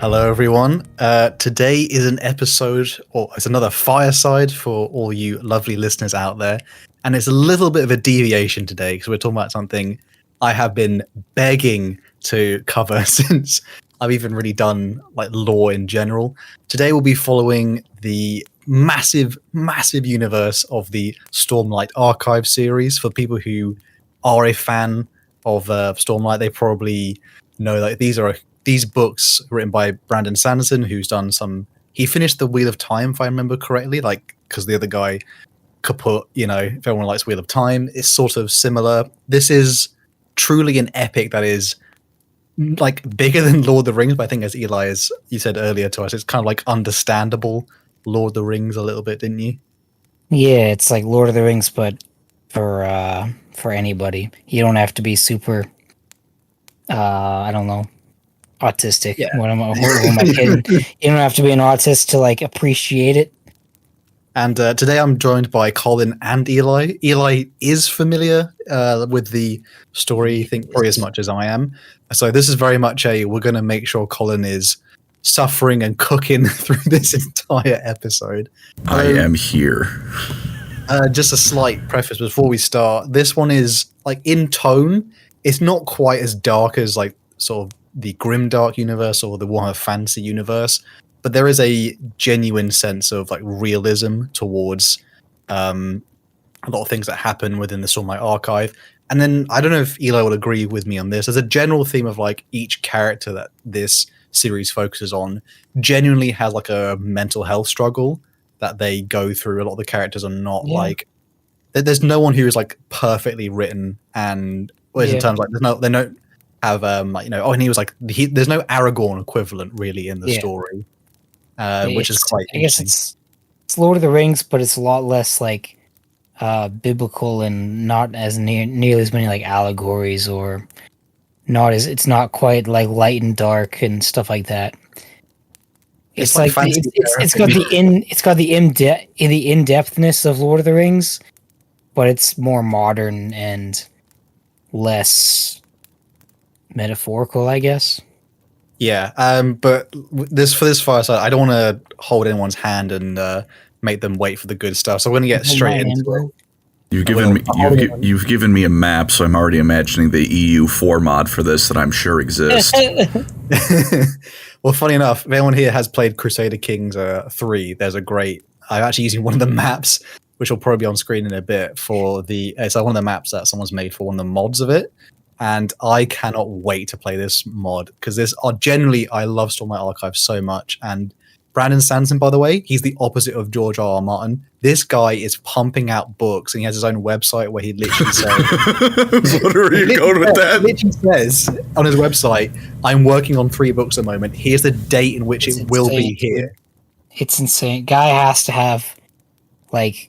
Hello, everyone. Today is an episode, or it's another Fireside for all you lovely listeners out there. And it's a little bit of a deviation today because we're talking about something I have been begging to cover since I've even really done like lore in general. Today we'll be following the massive universe of the Stormlight Archive series. For people who are a fan of Stormlight, they probably know that these books written by Brandon Sanderson, who's done some. He finished the Wheel of Time, if I remember correctly, like because the other guy, kaput. You know, if everyone likes Wheel of Time, it's sort of similar. This is truly an epic that is like bigger than Lord of the Rings, but I think as Eli, as you said earlier to us, it's kind of like understandable Lord of the Rings a little bit, didn't you? Yeah, it's like Lord of the Rings, but for anybody. You don't have to be super. I don't know, autistic. Yeah. Who am I kidding? You don't have to be an autist to like appreciate it. And today I'm joined by Colin and Eli. Eli is familiar with the story, I think probably as much as I am. So this is very much we're going to make sure Colin is suffering and cooking through this entire episode. I am here. Just a slight preface before we start. This one is like in tone. It's not quite as dark as like sort of the Grimdark universe or the Warhammer Fantasy universe, but there is a genuine sense of like realism towards a lot of things that happen within the Stormlight Archive. And then I don't know if Eli will agree with me on this. There's a general theme of like each character that this series focuses on genuinely has like a mental health struggle that they go through. A lot of the characters are not like there's no one who is like perfectly written, and in terms like they don't have like, you know, and he was like there's no Aragorn equivalent really in the story. Which is quite interesting. I guess it's Lord of the Rings, but it's a lot less like biblical and not as nearly as many like allegories, or it's not quite like light and dark and stuff like that. It's like it's got the in-depthness of Lord of the Rings, but it's more modern and less metaphorical, I guess. Yeah, but for this Fireside, I don't want to hold anyone's hand and make them wait for the good stuff. So we're going to get straight into it. You've given me a map, so I'm already imagining the EU4 mod for this that I'm sure exists. Well, funny enough, if anyone here has played Crusader Kings 3, there's a great. I'm actually using one of the maps, which will probably be on screen in a bit. For the it's like one of the maps that someone's made for one of the mods of it. And I cannot wait to play this mod because generally I love Stormlight Archive so much. And Brandon Sanderson, by the way, he's the opposite of George R. R. Martin. This guy is pumping out books, and he has his own website where he literally says, "What are you going with that?" He literally says on his website, "I'm working on 3 books at the moment. Here's the date in which it will be here." It's insane. Guy has to have the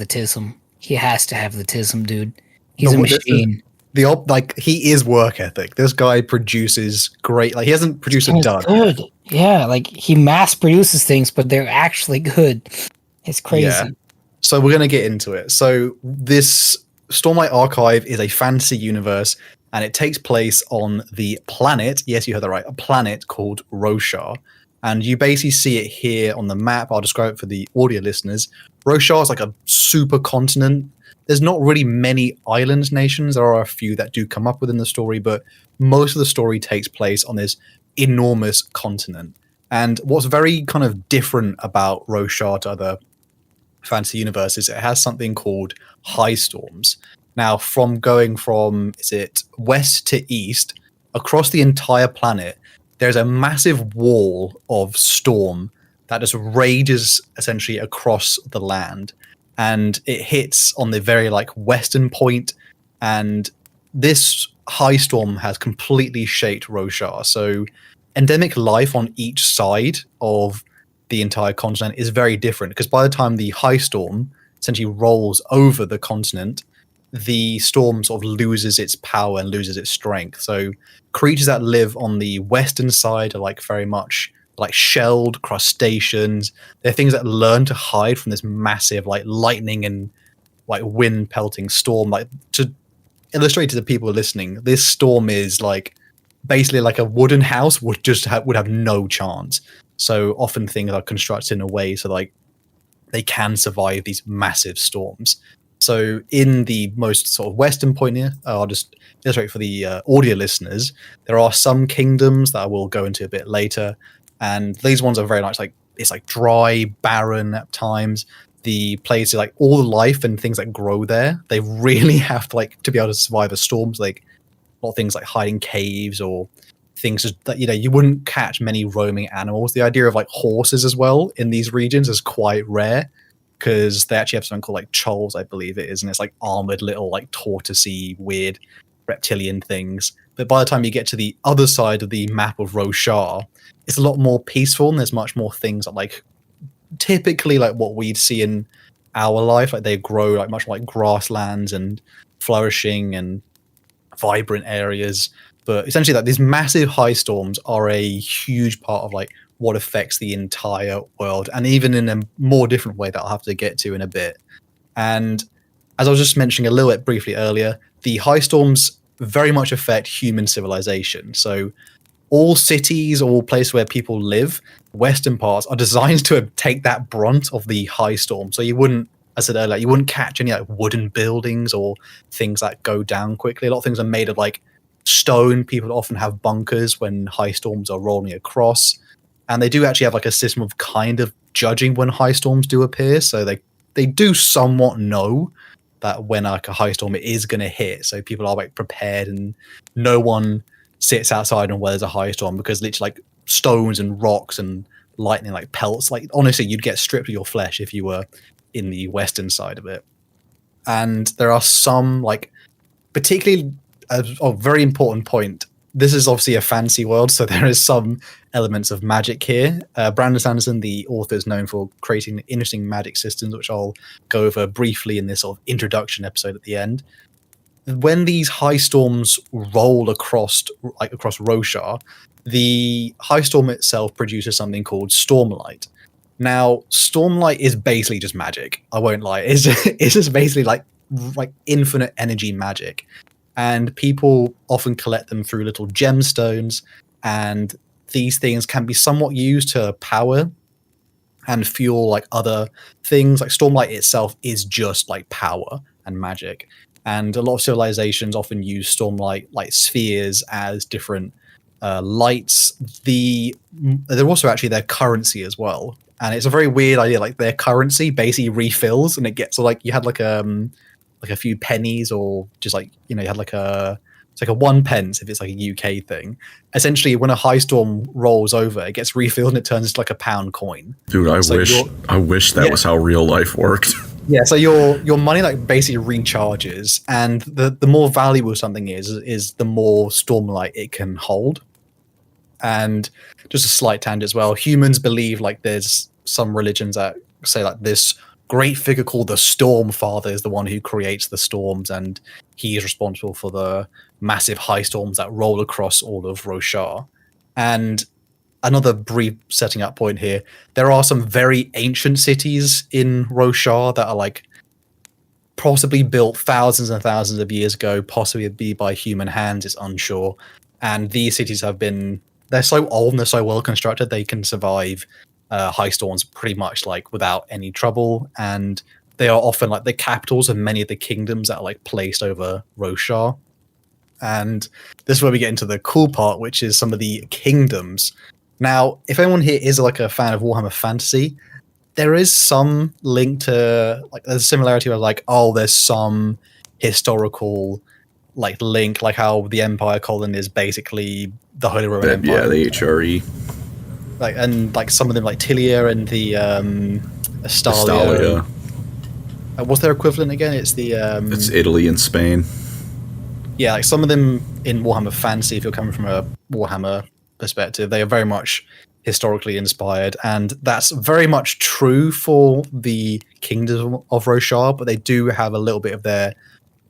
tism. He has to have the tism, dude. He's a machine. He is work ethic. This guy produces great. Like he hasn't produced a dud. Good. Yeah, like he mass produces things, but they're actually good. It's crazy. Yeah. So we're gonna get into it. So this Stormlight Archive is a fantasy universe, and it takes place on the planet. Yes, you heard that right. A planet called Roshar. And you basically see it here on the map. I'll describe it for the audio listeners. Roshar is like a super continent. There's not really many island nations. There are a few that do come up within the story, but most of the story takes place on this enormous continent. And what's very kind of different about Roshar to other fantasy universes, it has something called high storms. Now, going from west to east, across the entire planet, there's a massive wall of storm that just rages essentially across the land. And it hits on the very like western point, and this high storm has completely shaped Roshar. So endemic life on each side of the entire continent is very different, because by the time the high storm essentially rolls over the continent, the storm sort of loses its power and loses its strength. So creatures that live on the western side are like very much like shelled crustaceans. They're things that learn to hide from this massive like lightning and like wind pelting storm. Like, to illustrate to the people listening, this storm is like basically like a wooden house would just would have no chance. So often things are constructed in a way so like they can survive these massive storms. So in the most sort of western point here, I'll just illustrate for the audio listeners, there are some kingdoms that I will go into a bit later, and these ones are very much like, it's like dry, barren at times. The places, like all the life and things that grow there, they really have to like to be able to survive the storms. Like a lot of things like hiding caves or things that you wouldn't catch many roaming animals. The idea of like horses as well in these regions is quite rare because they actually have something called like chols, I believe it is, and it's like armored little like tortoisey weird reptilian things. But by the time you get to the other side of the map of Roshar, it's a lot more peaceful and there's much more things that like typically like what we'd see in our life. Like they grow like much like grasslands and flourishing and vibrant areas. But essentially like these massive high storms are a huge part of like what affects the entire world, and even in a more different way that I'll have to get to in a bit. And as I was just mentioning a little bit briefly earlier, the high storms very much affect human civilization. So all cities, all places where people live, western parts, are designed to take that brunt of the high storm. So you wouldn't, as I said earlier, you wouldn't catch any like wooden buildings or things that go down quickly. A lot of things are made of like stone. People often have bunkers when high storms are rolling across. And they do actually have like a system of kind of judging when high storms do appear. So they do somewhat know that when like a high storm it is going to hit. So people are like prepared, and no one sits outside and where there's a high storm, because literally like stones and rocks and lightning like pelts. Like honestly, you'd get stripped of your flesh if you were in the western side of it. And there are some like particularly a very important point. This is obviously a fantasy world, so there is some elements of magic here. Brandon Sanderson, the author, is known for creating interesting magic systems, which I'll go over briefly in this sort of introduction episode at the end. When these high storms roll across Roshar, the high storm itself produces something called Stormlight. Now, Stormlight is basically just magic. I won't lie. It's just basically like infinite energy magic. And people often collect them through little gemstones, and these things can be somewhat used to power and fuel like other things. Like Stormlight itself is just like power and magic. And a lot of civilizations often use Stormlight like spheres as different lights. They're also actually their currency as well. And it's a very weird idea. Like their currency basically refills, and it gets, so like you had like a few pennies, or just like, you had like it's like a 1 pence if it's like a UK thing. Essentially, when a high storm rolls over, it gets refilled and it turns into like a pound coin. Dude, I wish that was how real life worked. Yeah, so your money like basically recharges, and the more valuable something is the more Stormlight it can hold. And just a slight tangent as well, humans believe like there's some religions that say like this great figure called the Storm Father is the one who creates the storms, and he is responsible for the massive high storms that roll across all of Roshar. And another brief setting up point here, there are some very ancient cities in Roshar that are like possibly built thousands and thousands of years ago, possibly be by human hands, it's unsure. And these cities they're so old and they're so well constructed, they can survive high storms pretty much like without any trouble, and they are often like the capitals of many of the kingdoms that are like placed over Roshar. And this is where we get into the cool part, which is some of the kingdoms. Now, if anyone here is like a fan of Warhammer Fantasy, there is some link to like there's a similarity where like, oh, there's some historical like link, like how the Empire Colin is basically the Holy Roman Empire. Yeah, the HRE. Like, and like some of them like Tilia and the Astalia. What's their equivalent again? It's the it's Italy and Spain. Yeah, like some of them in Warhammer Fantasy, if you're coming from a Warhammer perspective, they are very much historically inspired, and that's very much true for the Kingdom of Roshar, but they do have a little bit of their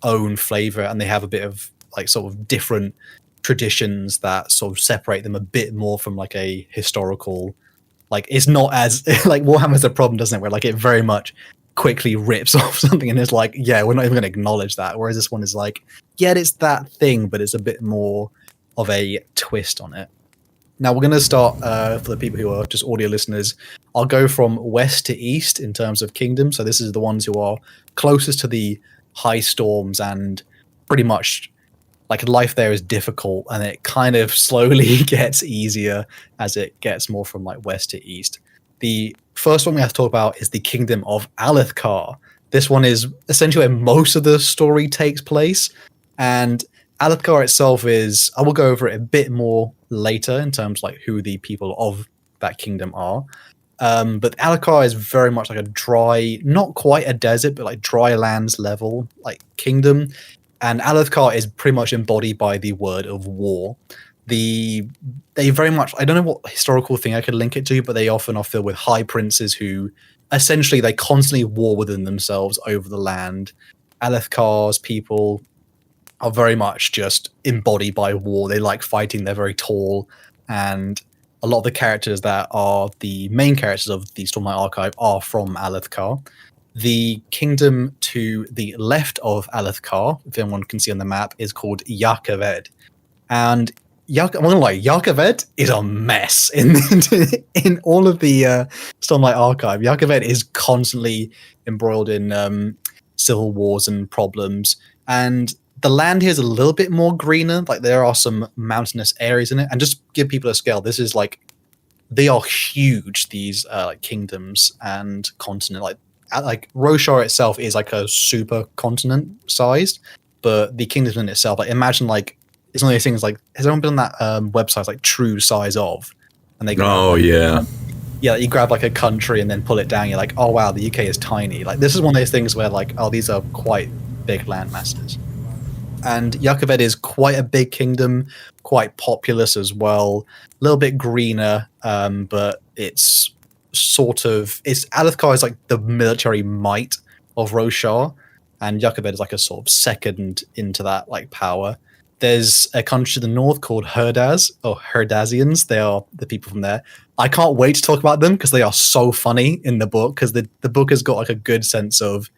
own flavor, and they have a bit of like sort of different traditions that sort of separate them a bit more from like a historical, like it's not as like Warhammer's a problem, doesn't it, where like it very much quickly rips off something and it's like, yeah, we're not even going to acknowledge that, whereas this one is like, yeah, it's that thing, but it's a bit more of a twist on it. Now we're going to start, for the people who are just audio listeners, I'll go from west to east in terms of kingdom. So this is the ones who are closest to the high storms, and pretty much like life there is difficult, and it kind of slowly gets easier as it gets more from like west to east. The first one we have to talk about is the kingdom of Alethkar. This one is essentially where most of the story takes place, and Alethkar itself is, I will go over it a bit more later in terms like who the people of that kingdom are. But Alethkar is very much like a dry, not quite a desert, but like dry lands level like kingdom. And Alethkar is pretty much embodied by the word of war. They very much, I don't know what historical thing I could link it to, but they often are filled with high princes who essentially they constantly war within themselves over the land. Alethkar's people are very much just embodied by war. They like fighting. They're very tall, and a lot of the characters that are the main characters of the Stormlight Archive are from Alethkar. The kingdom to the left of Alethkar, if anyone can see on the map, is called Yakaved. And I'm gonna lie, Yakaved is a mess in all of the Stormlight Archive. Yakaved is constantly embroiled in civil wars and problems, and the land here is a little bit more greener. Like there are some mountainous areas in it, and just give people a scale. This is like they are huge. These like kingdoms and continent. Like Roshar itself is like a super continent sized, but the kingdom in itself, like imagine like it's one of these things. Like has anyone been on that website like True Size Of? And they yeah, you grab like a country and then pull it down. You're like, oh wow, the UK is tiny. Like this is one of those things where like, oh, these are quite big land masses. And Yakaved is quite a big kingdom, quite populous as well, a little bit greener, but it's Alethkar is like the military might of Roshar, and Yakaved is like a sort of second into that like power. There's a country to the north called Heralds or Herdazians. They are the people from there. I can't wait to talk about them because they are so funny in the book, because the book has got like a good sense of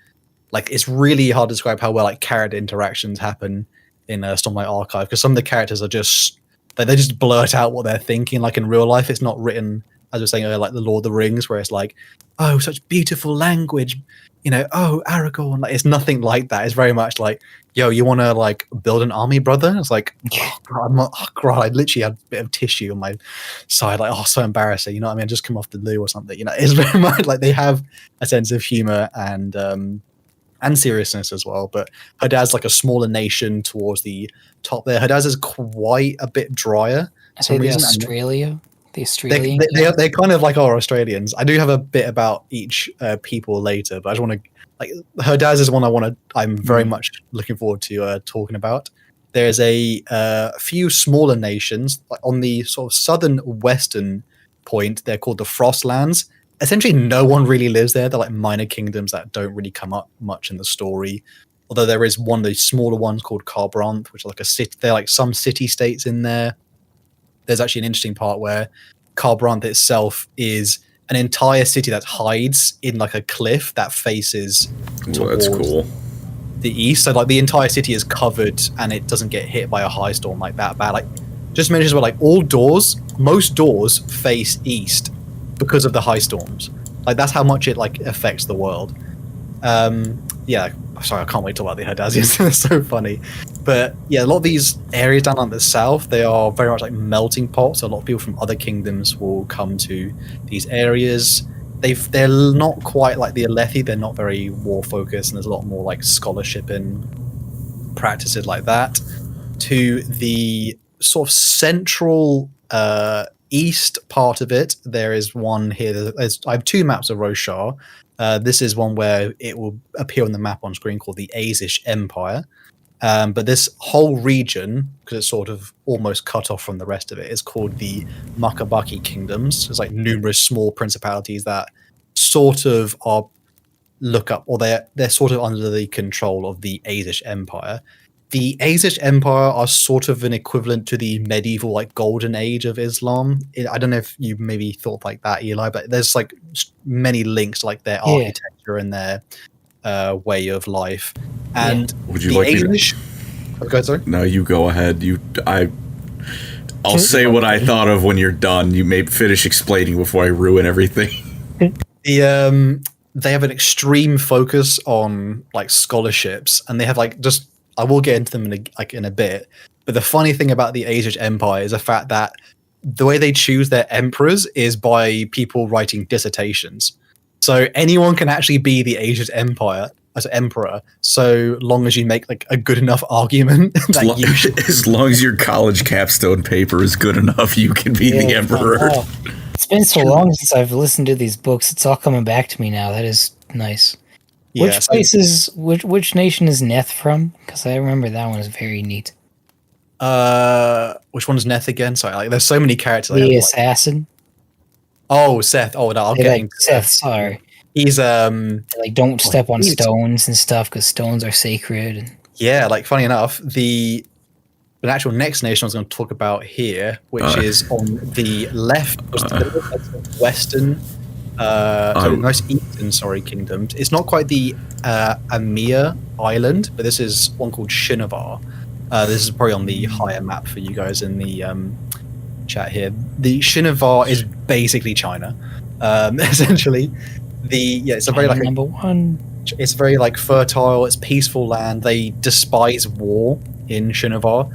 like it's really hard to describe how well like character interactions happen in Stormlight Archive, because some of the characters are just they just blurt out what they're thinking. Like in real life, it's not written, as I was saying earlier, like the Lord of the Rings, where it's like, oh, such beautiful language, you know, oh, Aragorn. Like it's nothing like that. It's very much like, yo, you want to like build an army, brother? It's like, oh God, I literally had a bit of tissue on my side, like, oh, so embarrassing. You know what I mean? I just come off the loo or something. You know, it's very much like they have a sense of humor and seriousness as well. But Herald's like a smaller nation towards the top there. Herald's is quite a bit drier. I say the Australia. The Australian. They're kind of like our Australians. I do have a bit about each people later, but I just want to like Herald's is one I'm very much looking forward to talking about. There's a few smaller nations like on the sort of southern western point. They're called the Frostlands. Essentially, no one really lives there. They're like minor kingdoms that don't really come up much in the story. Although there is one of the smaller ones called Carbranth, which is like a city. They're like some city-states in there. There's actually an interesting part where Carbranth itself is an entire city that hides in like a cliff that faces that's cool. The east. So like the entire city is covered and it doesn't get hit by a high storm like that bad. Like just mentions about like most doors face east because of the high storms. Like that's how much it like affects the world. Yeah, sorry, I can't wait to talk about the Herdazians. They're so funny. But yeah, a lot of these areas down on the south, they are very much like melting pots. A lot of people from other kingdoms will come to these areas. They're not quite like the Alethi. They're not very war focused, and there's a lot more like scholarship and practices like that. To the sort of central east part of it, there is one here. I have two maps of Roshar. This is one where it will appear on the map on screen called the Azish Empire. But this whole region, because it's sort of almost cut off from the rest of it, is called the Makabaki Kingdoms. There's like numerous small principalities that sort of are they're sort of under the control of the Azish Empire. The Azish Empire are sort of an equivalent to the medieval like golden age of Islam. I don't know if you maybe thought like that, Eli, but there's like many links to like their architecture and their way of life. And would you like Azish, me to... go ahead, sorry. No, you go ahead. I'll say what I thought of when you're done. You may finish explaining before I ruin everything. They have an extreme focus on like scholarships, and they have like just. I will get into them in a bit. But the funny thing about the Asish Empire is the fact that the way they choose their emperors is by people writing dissertations. So anyone can actually be the Asish Empire as emperor, so long as you make like a good enough argument. As long as your college capstone paper is good enough, you can be the emperor. It's been so long since I've listened to these books. It's all coming back to me now. That is nice. Yeah, which nation is Neth from? Because I remember that one is very neat. Which one's Neth again? Sorry, like there's so many characters. The assassin. Oh, Seth. Oh, no, I'll get into Seth. Sorry. He's like don't step on stones and stuff because stones are sacred. And yeah, like funny enough, the actual next nation I was going to talk about here, which is on the left, western, most eastern, kingdoms. It's not quite the Amir Island, but this is one called Shinovar. This is probably on the higher map for you guys in the chat here. The Shinovar is basically China, essentially. It's a very like number one. It's very like fertile. It's peaceful land. They despise war in Shinovar.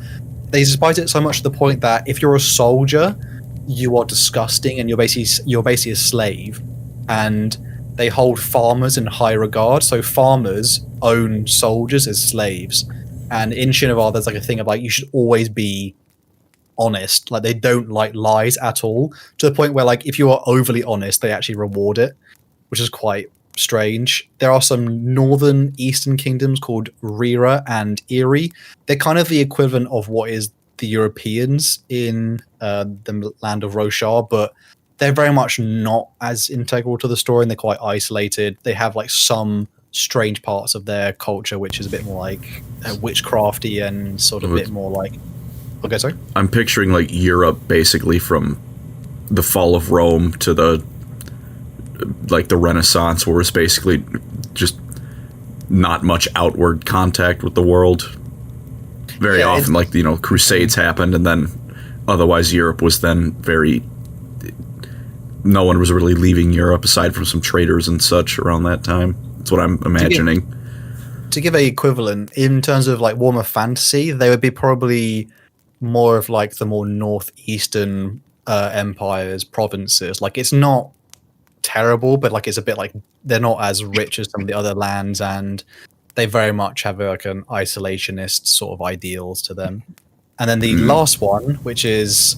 They despise it so much to the point that if you're a soldier, you are disgusting and you're basically a slave. And they hold farmers in high regard. So farmers own soldiers as slaves. And in Shinovar, there's like a thing of like you should always be honest. Like they don't like lies at all. To the point where like if you are overly honest, they actually reward it, which is quite strange. There are some northern eastern kingdoms called Rira and Iri. They're kind of the equivalent of what is the Europeans in the land of Roshar, but they're very much not as integral to the story, and they're quite isolated. They have like some strange parts of their culture, which is a bit more like witchcrafty and sort of a bit more like. Okay, sorry. I'm picturing like Europe, basically from the fall of Rome to the Renaissance, where it's basically just not much outward contact with the world. Very often, like Crusades happened, and then otherwise Europe was then very. No one was really leaving Europe aside from some traders and such around that time. That's what I'm imagining. To give a equivalent in terms of like Warhammer Fantasy, they would be probably more of like the more northeastern empires, provinces. Like it's not terrible, but like it's a bit like they're not as rich as some of the other lands, and they very much have like an isolationist sort of ideals to them. And then the last one, which is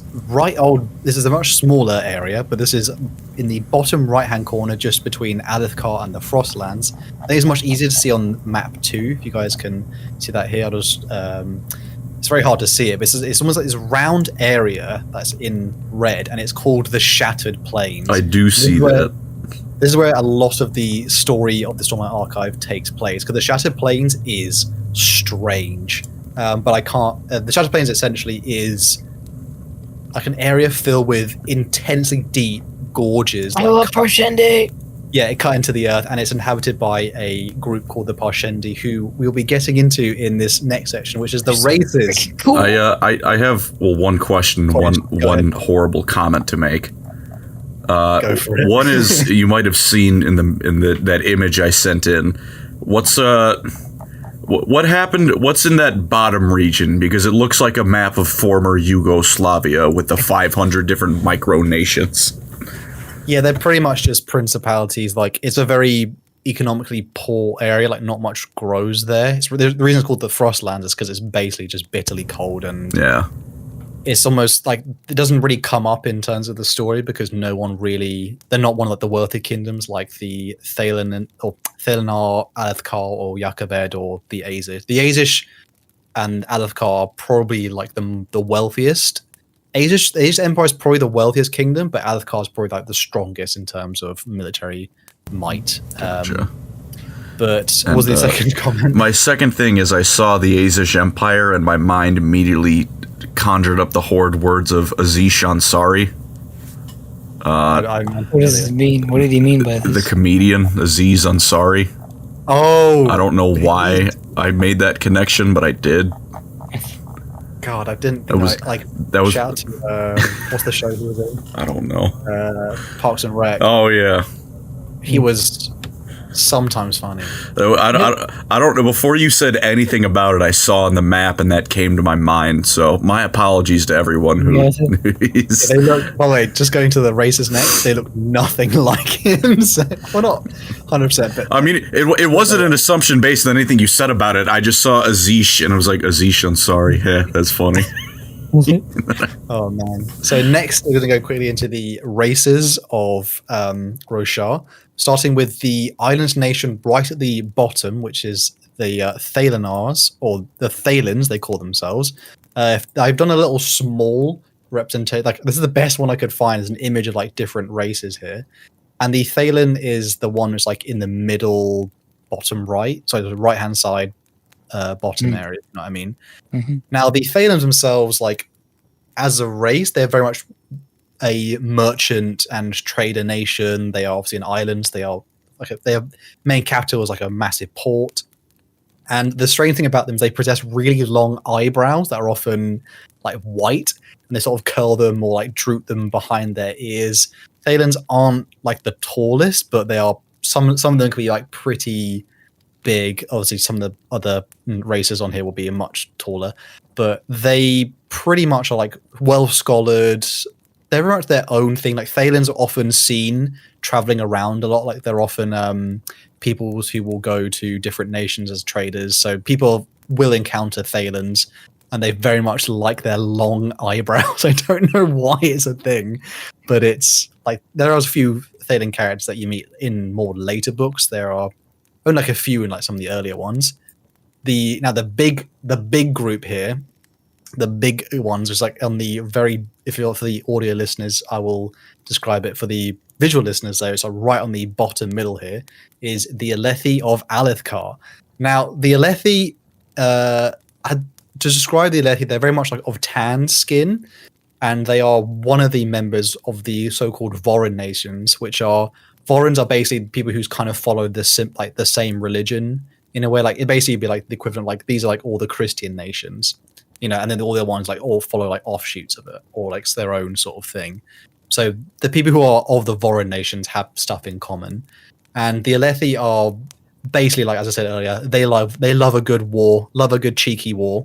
this is a much smaller area, but this is in the bottom right-hand corner, just between Alethkar and the Frostlands. I think it's much easier to see on map 2, if you guys can see that here. It's very hard to see it, but it's almost like this round area that's in red, and it's called the Shattered Plains. I do see that. This is where a lot of the story of the Stormlight Archive takes place, because the Shattered Plains is strange. But I can't. The Shattered Plains essentially is like an area filled with intensely deep gorges. I love Parshendi. Yeah, it cut into the earth, and it's inhabited by a group called the Parshendi, who we'll be getting into in this next section, which is the races. Cool. I have one question, one horrible comment to make. Go for it. One is you might have seen in that image I sent in. What happened? What's in that bottom region? Because it looks like a map of former Yugoslavia with the 500 different micronations. Yeah, they're pretty much just principalities. Like, it's a very economically poor area. Like, not much grows there. The reason it's called the Frostlands is because it's basically just bitterly cold, and it's almost like it doesn't really come up in terms of the story because they're not one of like the wealthy kingdoms like the Thalinar, Alethkar, or Yakaved, or the Azish. The Azish and Alethkar are probably like the wealthiest. The Azish Empire is probably the wealthiest kingdom, but Alethkar is probably like the strongest in terms of military might. Gotcha. But what was the second comment? My second thing is I saw the Azish Empire and my mind immediately conjured up the horrid words of Aziz Ansari. What does it mean? What did he mean by this? The comedian Aziz Ansari. Oh, I don't know why I made that connection, but I did. God, I didn't That was that was. shout to what's the show he was in? I don't know. Parks and Rec. Oh yeah. He was sometimes funny. I don't know. Before you said anything about it, I saw on the map, and that came to my mind. So my apologies to everyone who. They look. Well, wait, just going to the races next. They look nothing like him. So, well, not 100%. But I mean, it wasn't an assumption based on anything you said about it. I just saw Azish, and I was like, Azish, I'm sorry. Yeah, that's funny. Oh man! So next, we're going to go quickly into the races of Roshar, starting with the island nation right at the bottom, which is the Thalenars, or the Thalens, they call themselves. I've done a little small representation. Like, this is the best one I could find as an image of like different races here, and the Thalen is the one that's like in the middle bottom right, so the right hand side. Bottom area, you know what I mean? Mm-hmm. Now, the Thalens themselves, like, as a race, they're very much a merchant and trader nation. They are obviously an island. They are their main capital is like a massive port. And the strange thing about them is they possess really long eyebrows that are often like white, and they sort of curl them or like droop them behind their ears. Thalens aren't like the tallest, but they are some of them can be like pretty big. Obviously, some of the other races on here will be much taller, but they pretty much are like well scholared. They're very much their own thing. Like, Thalens are often seen traveling around a lot. Like, they're often people who will go to different nations as traders. So people will encounter Thalens, and they very much like their long eyebrows. I don't know why it's a thing, but it's like there are a few Thalen characters that you meet in more later books. There are only like a few in like some of the earlier ones. The big group here, the big ones, is like on the very, if you're for the audio listeners, I will describe it. For the visual listeners though, so right on the bottom middle here is the Alethi of Alethkar. Now, the Alethi, to describe the Alethi, they're very much like of tan skin, and they are one of the members of the so-called Vorin nations, which are Vorins are basically people who's kind of followed the same religion in a way. Like, it basically be like the equivalent, like these are like all the Christian nations, you know, and then all the other ones like all follow like offshoots of it, or like their own sort of thing. So the people who are of the Vorin nations have stuff in common, and the Alethi are basically, like as I said earlier, they love a good war, love a good cheeky war.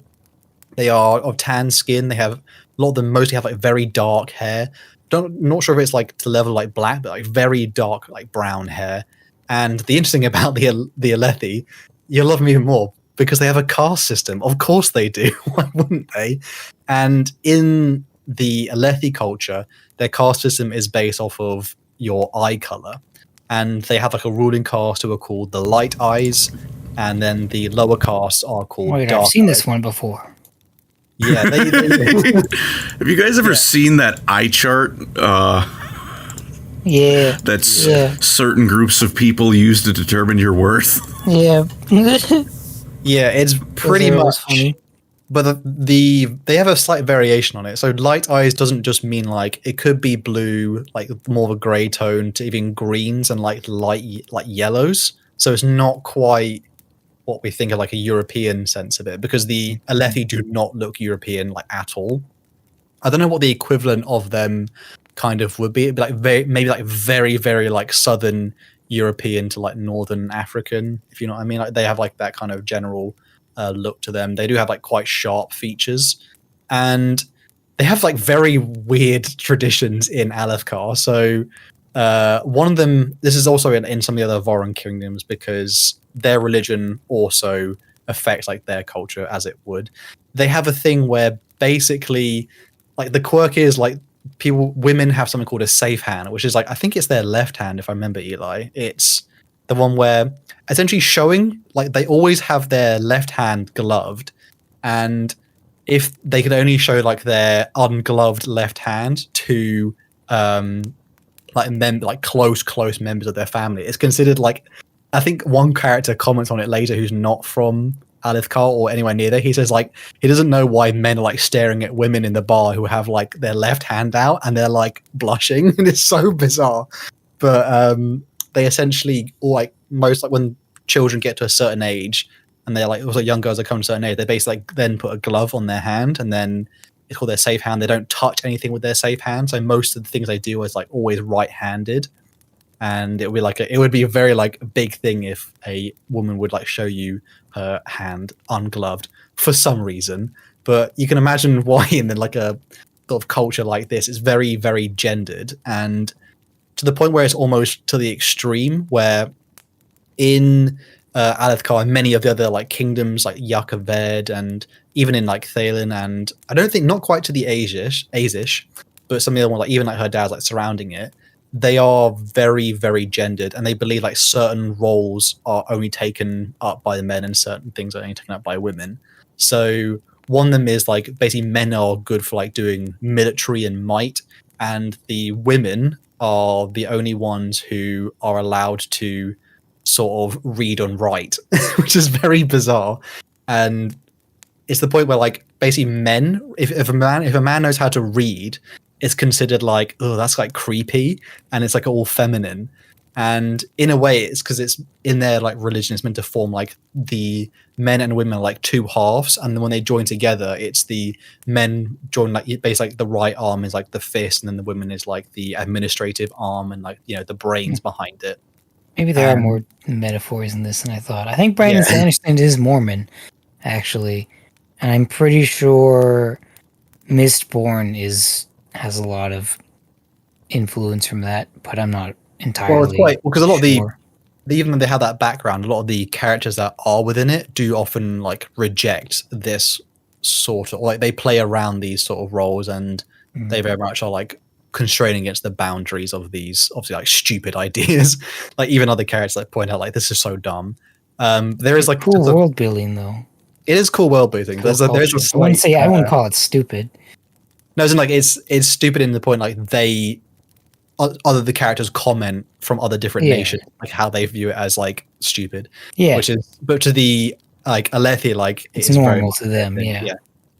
They are of tan skin. They have a lot of them mostly have like very dark hair. Not sure if it's like to level like black, but like very dark like brown hair. And the interesting about the Alethi, you'll love them even more because they have a caste system. Of course they do. Why wouldn't they? And in the Alethi culture, their caste system is based off of your eye color, and they have like a ruling caste who are called the Light Eyes, and then the lower castes are called Dark I've seen Eyes. this one before. Yeah. Have you guys ever seen that eye chart? Yeah. That's certain groups of people use to determine your worth. Yeah. Yeah, it's pretty much funny. But they have a slight variation on it. So light eyes doesn't just mean like it could be blue, like more of a grey tone, to even greens and like light like yellows. So it's not quite what we think of like a European sense of it, because the Alethi do not look European like at all. I don't know what the equivalent of them kind of would be. It'd be like very, very like southern European to like northern African, if you know what I mean. Like, they have like that kind of general look to them. They do have like quite sharp features, and they have like very weird traditions in Alethkar. So one of them, this is also in some of the other Voron kingdoms, because their religion also affects like their culture as it would. They have a thing where basically like the quirk is like women have something called a safe hand, which is like, I think it's their left hand, if I remember, Eli. It's the one where essentially showing like they always have their left hand gloved, and if they can only show like their ungloved left hand to like close members of their family, it's considered like, I think one character comments on it later who's not from Alethkar or anywhere near there. He says like he doesn't know why men are like staring at women in the bar who have like their left hand out and they're like blushing, and it's so bizarre. But they essentially, or like most, like when children get to a certain age, and they're like also young girls that come to a certain age, they basically like then put a glove on their hand, and then it's called their safe hand. They don't touch anything with their safe hand, so most of the things they do is like always right-handed. And it would be a very like big thing if a woman would like show you her hand ungloved for some reason. But you can imagine why in like a sort of culture like this, it's very, very gendered, and to the point where it's almost to the extreme where in Alethkar and many of the other like kingdoms like Yakaved and even in like Thalen, and I don't think not quite to the Azish, but some of the other ones like even like her dad's like surrounding it, they are very, very gendered, and they believe like certain roles are only taken up by the men and certain things are only taken up by women. So one of them is like basically men are good for like doing military and might, and the women are the only ones who are allowed to sort of read and write, which is very bizarre. And it's the point where like basically men, if a man knows how to read, it's considered like, oh, that's like creepy, and it's like all feminine. And in a way, it's because it's in their like religion, it's meant to form like the men and women are like two halves, and then when they join together, it's the men join like basically like the right arm is like the fist, and then the women is like the administrative arm and like the brains behind it. Maybe there are more metaphors in this than I thought. I think Brandon Sanderson is Mormon, actually, and I'm pretty sure Mistborn has a lot of influence from that, but I'm not entirely. Well, it's because a lot of even though they have that background, a lot of the characters that are within it do often like reject this sort of like they play around these sort of roles, and they very much are like constraining against the boundaries of these obviously like stupid ideas. Like even other characters like point out like this is so dumb. There is like cool world building though. It is cool world building. Cool I wouldn't call it stupid. No, it's like it's stupid in the point like the characters comment from other different nations, like how they view it as like stupid. Yeah. But to the like Alethi, like it's normal to them. Yeah.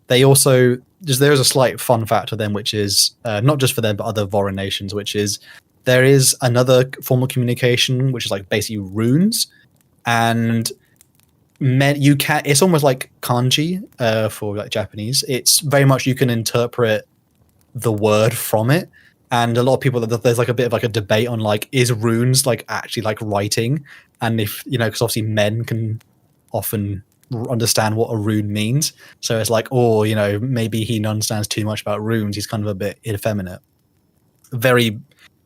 They also there's a slight fun fact to them, which is not just for them but other Vorin nations, which is there is another form of communication which is like basically runes, and it's almost like kanji for like Japanese. It's very much you can interpret the word from it. And a lot of people, there's like a bit of like a debate on like, is runes like actually like writing? And if, because obviously men can often understand what a rune means. So it's like, maybe he understands too much about runes. He's kind of a bit effeminate. Very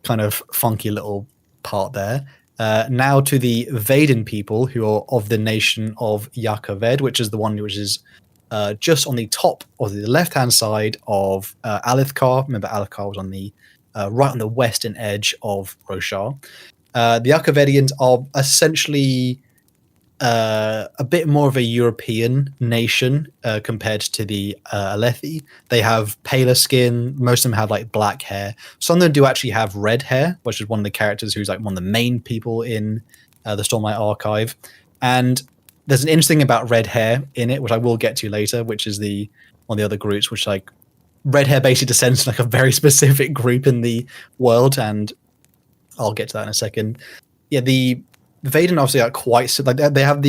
kind of funky little part there. Now to the Vaden people who are of the nation of Yakaved, which is the one which is just on the top of the left-hand side of Alethkar. Remember, Alethkar was on the right on the western edge of Roshar. The Yakavedians are essentially a bit more of a European nation compared to the Alethi. They have paler skin. Most of them have like black hair. Some of them do actually have red hair, which is one of the characters who's like one of the main people in the Stormlight Archive. And there's an interesting about red hair in it, which I will get to later, which is one of the other groups, which like red hair basically descends to like a very specific group in the world, and I'll get to that in a second. Yeah, the Vaden obviously are quite like they have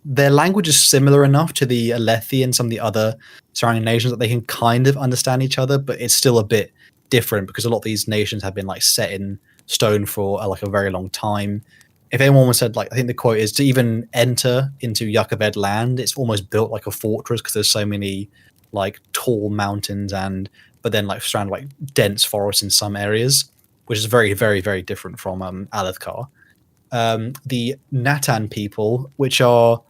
their language is similar enough to the Alethi and some of the other surrounding nations that they can kind of understand each other, but it's still a bit different because a lot of these nations have been like set in stone for like a very long time. If anyone was said, like, I think the quote is to even enter into Yakaved land, it's almost built like a fortress because there's so many like tall mountains but then like surrounded like dense forests in some areas, which is very, very, very different from Alethkar. The Natan people, which are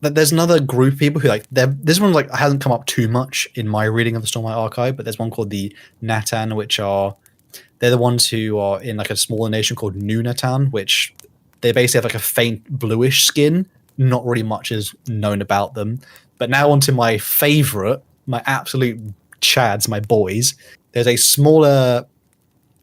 there's another group of people who like this one like hasn't come up too much in my reading of the Stormlight Archive, but there's one called the Natan, which they're the ones who are in like a smaller nation called New Natan, which they basically have like a faint bluish skin. Not really much is known about them. But now onto my favorite, my absolute chads, my boys. There's a smaller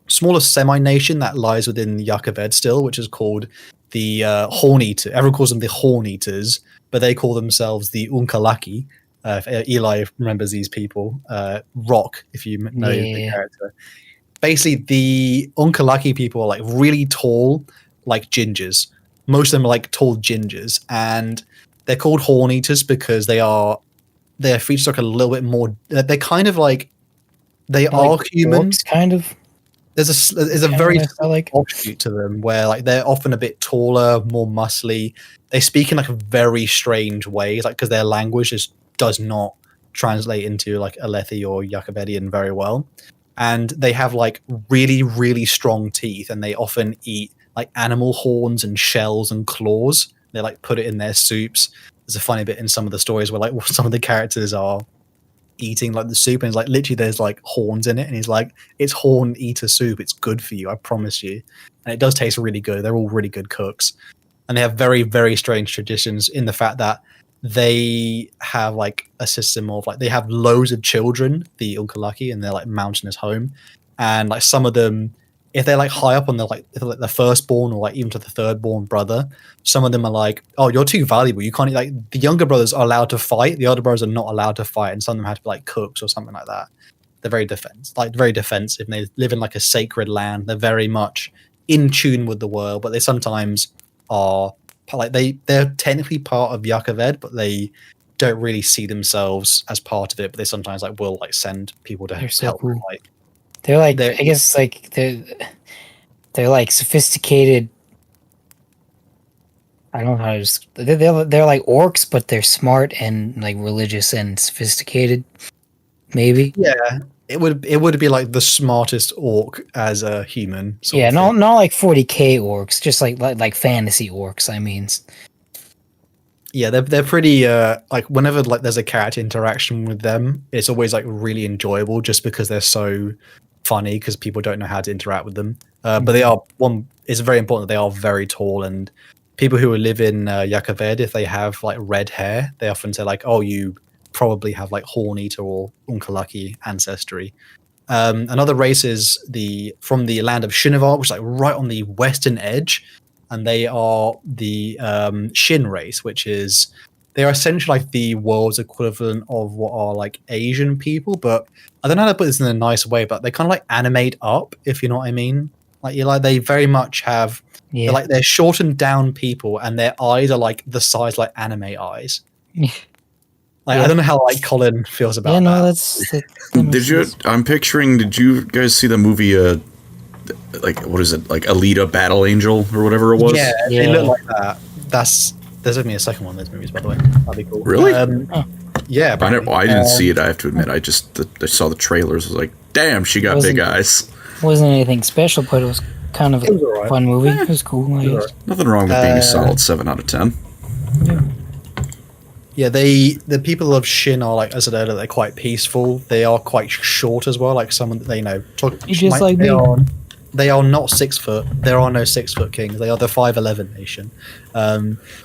semi-nation that lies within Yakaved still, which is called the Horn Eater. Everyone calls them the Horn Eaters, but they call themselves the Unkalaki. If Eli remembers these people. Rock, if you know the character. Basically, the Unkalaki people are like really tall, like gingers. Most of them are like tall gingers, and they're called Horn Eaters because their features like a little bit more. They're kind of like they are like human. orcs, kind of. There's a Kinda very what I felt like. offshoot to them where like they're often a bit taller, more muscly. They speak in like a very strange way, like because their language just does not translate into like Alethi or Yakavedian very well, and they have like really really strong teeth, and they often eat like animal horns and shells and claws. They like put it in their soups. There's a funny bit in some of the stories where like some of the characters are eating like the soup, and it's like literally there's like horns in it, and he's like, it's horn eater soup, it's good for you, I promise you. And it does taste really good. They're all really good cooks, and they have very very strange traditions in the fact that they have like a system of like they have loads of children, the Unkalaki, in their like mountainous home, and like some of them, if they're like high up on the like, if they're, like the firstborn or like even to the thirdborn brother, some of them are like, oh, you're too valuable, you can't, like the younger brothers are allowed to fight, the older brothers are not allowed to fight, and some of them have to be like cooks or something like that. They're very defensive, and they live in like a sacred land. They're very much in tune with the world, but they sometimes are like they're technically part of Yakaved, but they don't really see themselves as part of it, but they sometimes like will like send people to They're so help cool. like They're like, I guess like they're like sophisticated. I don't know how to just they're like orcs, but they're smart and like religious and sophisticated. Maybe. Yeah, it would be like the smartest orc as a human. Sort Yeah, of not thing. not like 40k orcs, just like fantasy orcs. I mean, Yeah, they're pretty like whenever like there's a character interaction with them, it's always like really enjoyable just because they're so funny because people don't know how to interact with them. But they are it's very important that they are very tall, and people who live in Yakaved, if they have like red hair, they often say like, "Oh, you probably have like Horn Eater or Unkalaki ancestry." Another race is from the land of Shinovar, which is like right on the western edge, and they are the Shin race, which is they're essentially like the world's equivalent of what are like Asian people, but I don't know how to put this in a nice way, but they kind of like animate up, if you know what I mean. Like they very much have they're shortened down people, and their eyes are like the size like anime eyes. Like, I don't know how like Colin feels about that. Did you? I'm picturing. Did you guys see the movie? Like what is it? Like Alita Battle Angel or whatever it was. Yeah, they look like that. There's only a second one of those movies, by the way. That'd be cool. Really? Yeah. I didn't see it. I have to admit. I saw the trailers. I was like, damn, she got big eyes. Wasn't anything special, but it was kind of a fun movie. It was cool. I guess. Nothing wrong with being a solid 7 out of 10. Yeah. Yeah, the people of Shin are like, as I said earlier, they're quite peaceful. They are quite short as well. Like someone they just like me. They are not 6 foot. There are no 6 foot kings. They are the 5'11" nation.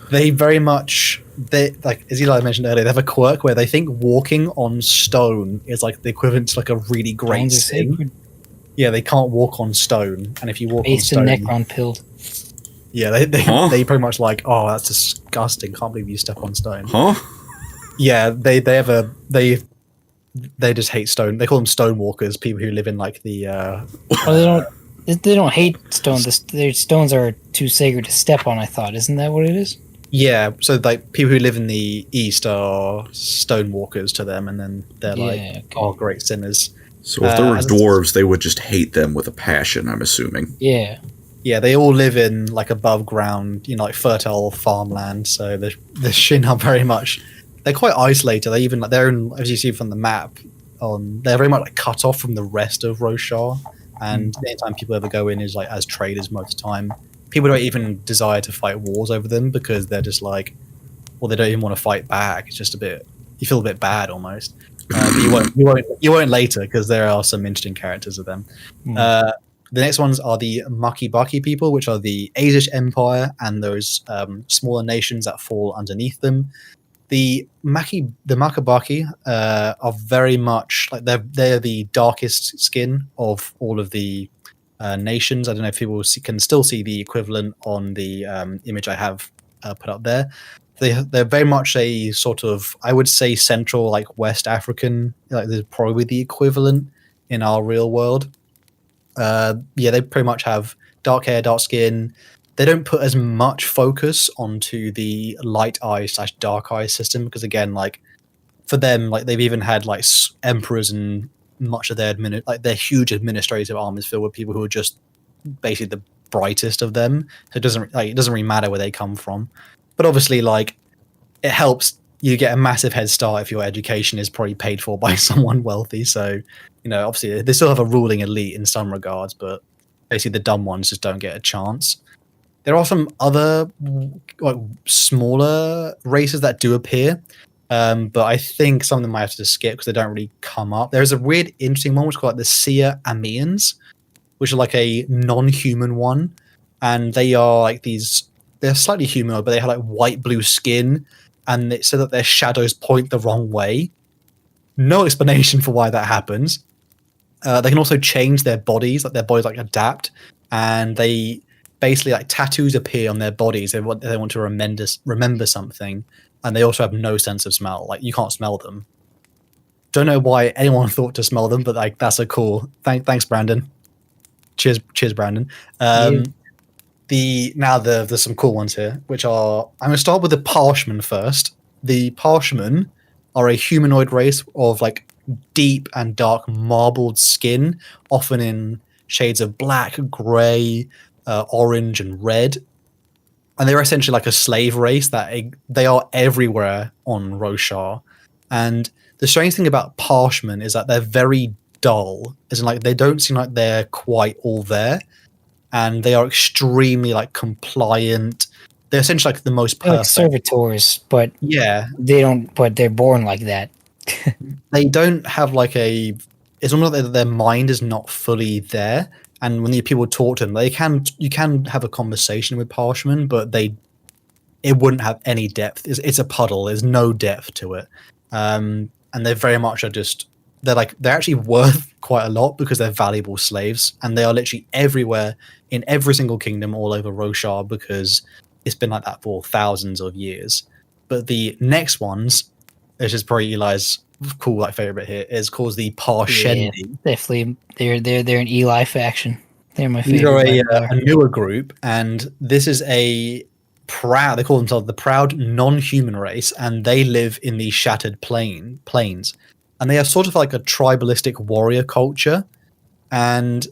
They very much like as Eli mentioned earlier. They have a quirk where they think walking on stone is like the equivalent to like a really great sin. Yeah, they can't walk on stone, and if you walk on stone, Necron pilled. Yeah, they pretty much like, oh, that's disgusting. Can't believe you step on stone. Huh? Yeah, they just hate stone. They call them stone walkers. People who live in like the. They don't hate stones. Their stones are too sacred to step on. I thought, isn't that what it is? Yeah, so like people who live in the east are stone walkers to them, and then they're oh, great sinners. So if there were dwarves, they would just hate them with a passion, I'm assuming. Yeah. Yeah, they all live in like above ground, like fertile farmland. So the Shin are very much, they're quite isolated. They even they're in, as you see from the map, they're very much like cut off from the rest of Roshar. And the only time people ever go in is like as traders most of the time. People don't even desire to fight wars over them because they're just like, well, they don't even want to fight back. It's just a bit, you feel a bit bad almost. But you won't later because there are some interesting characters of them. The next ones are the Makibaki people, which are the Azish Empire and those smaller nations that fall underneath them. The Makibaki are very much like they're the darkest skin of all of the nations. I don't know if people can still see the equivalent on the image I have put up there. They're very much a sort of, I would say, central like West African. Like they're probably the equivalent in our real world. Yeah, they pretty much have dark hair, dark skin. they don't put as much focus onto the light eye / dark eye system because again, like for them, like they've even had like emperors and much of their their huge administrative armies filled with people who are just basically the brightest of them. So it doesn't really matter where they come from. But obviously, like it helps you get a massive head start if your education is probably paid for by someone wealthy. So obviously they still have a ruling elite in some regards, but basically the dumb ones just don't get a chance. There are some other like smaller races that do appear. But I think some of them might have to skip because they don't really come up. There's a weird, interesting one which is called like the Seer Amians, which are like a non-human one, and they are like these. They're slightly humanoid, but they have like white blue skin, and it said that their shadows point the wrong way. No explanation for why that happens. They can also change their bodies, like their bodies like adapt, and they basically like tattoos appear on their bodies. They want to remember something. And they also have no sense of smell. Like you can't smell them. Don't know why anyone thought to smell them, but like that's a cool. Thanks, Brandon. Cheers, Brandon. There's some cool ones here, which are I'm going to start with the Parshmen first. The Parshmen are a humanoid race of like deep and dark marbled skin, often in shades of black, grey, orange, and red. And they're essentially like a slave race that they are everywhere on Roshar. And the strange thing about Parshmen is that they're very dull, as in like they don't seem like they're quite all there, and they are extremely like compliant. They're essentially like the most perfect like servitors, but yeah, they don't. But they're born like that. They don't have like a. It's almost like their mind is not fully there. And when the people talk to them, you can have a conversation with Parshmen, but it wouldn't have any depth. It's a puddle. There's no depth to it, and they very much are just they're actually worth quite a lot because they're valuable slaves, and they are literally everywhere in every single kingdom all over Roshar because it's been like that for thousands of years. But the next ones, which is probably Eli's cool like favorite bit here, is called the Parshendi. Yeah, definitely, they're an Eli faction. They're my These favorite. are a newer group, and this is they call themselves the proud non-human race, and they live in the Shattered Plains, and they are sort of like a tribalistic warrior culture, and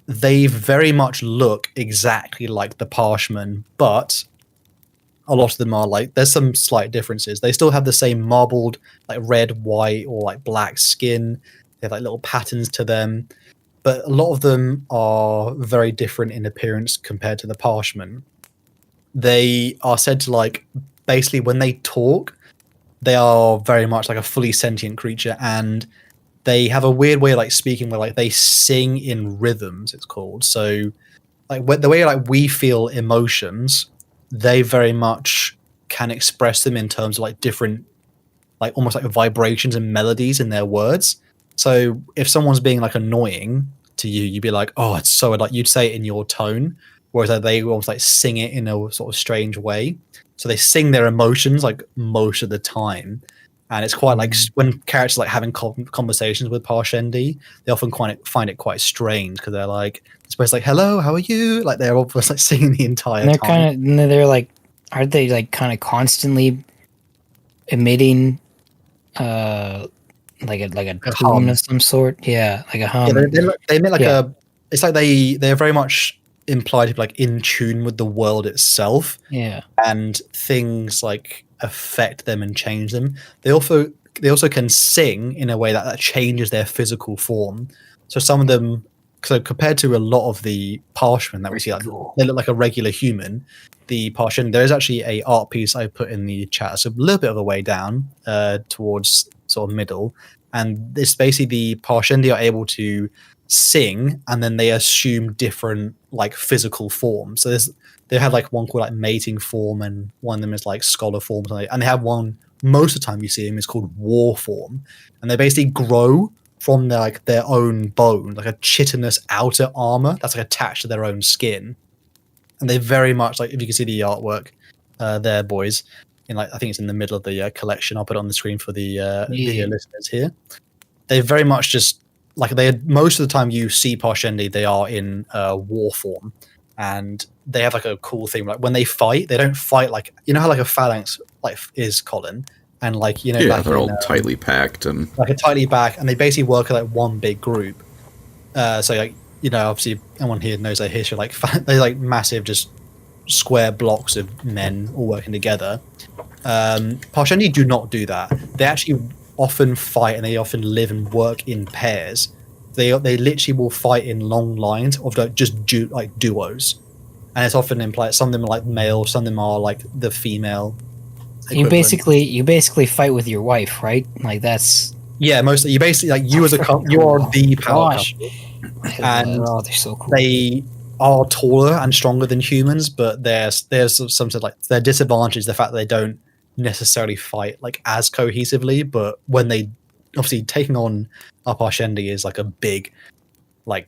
they very much look exactly like the Parshmen, but a lot of them are like there's some slight differences. They still have the same marbled like red, white, or like black skin. They have like little patterns to them, but a lot of them are very different in appearance compared to the Parshmen. They are said to like basically when they talk, they are very much like a fully sentient creature, and they have a weird way of like speaking where like they sing in rhythms. It's called so like the way like we feel emotions. They very much can express them in terms of like different, like almost like vibrations and melodies in their words. So if someone's being like annoying to you, you'd be like, "Oh, it's so," like you'd say it in your tone, whereas they almost like sing it in a sort of strange way. So they sing their emotions like most of the time, and it's quite like when characters like having conversations with Parshendi, they often find it quite strange because they're like. It's like, hello, how are you? Like they're almost like singing the entire time. They're like, aren't they like kind of constantly emitting, like a tune of some sort? Yeah, like a hum. Yeah, they emit like a. It's like they're very much implied to be like in tune with the world itself. Yeah, and things like affect them and change them. They also can sing in a way that changes their physical form. So some of them. So compared to a lot of the Parshmen that we see, like, they look like a regular human. The Parshmen, there is actually a art piece I put in the chat, so a little bit of a way down towards sort of middle, and it's basically the Parshendi are able to sing, and then they assume different like physical forms. So they have like one called like mating form, and one of them is like scholar form, and they have one most of the time you see them is called war form, and they basically grow from their own bone, like a chitinous outer armor that's like attached to their own skin, and they very much like if you can see the artwork there, boys. In like I think it's in the middle of the collection. I'll put it on the screen for the video listeners here. They very much just like most of the time you see Parshendi, they are in war form, and they have like a cool thing. Like when they fight, they don't fight like how like a phalanx like is, Colin, and like Yeah, they're all tightly packed and like a tightly back, and they basically work as like one big group. So like obviously everyone here knows their history. Like they're like massive, just square blocks of men all working together. Parshendi do not do that. They actually often fight, and they often live and work in pairs. They literally will fight in long lines of like just duos, and it's often implied some of them are like male, some of them are like the female. You basically fight with your wife, right? Like that's mostly you basically like you as a couple, you are the power couple, and they're so cool. they are taller and stronger than humans, but there's some sort of like their disadvantage, the fact that they don't necessarily fight like as cohesively, but when they obviously taking on Parshendi is like a big like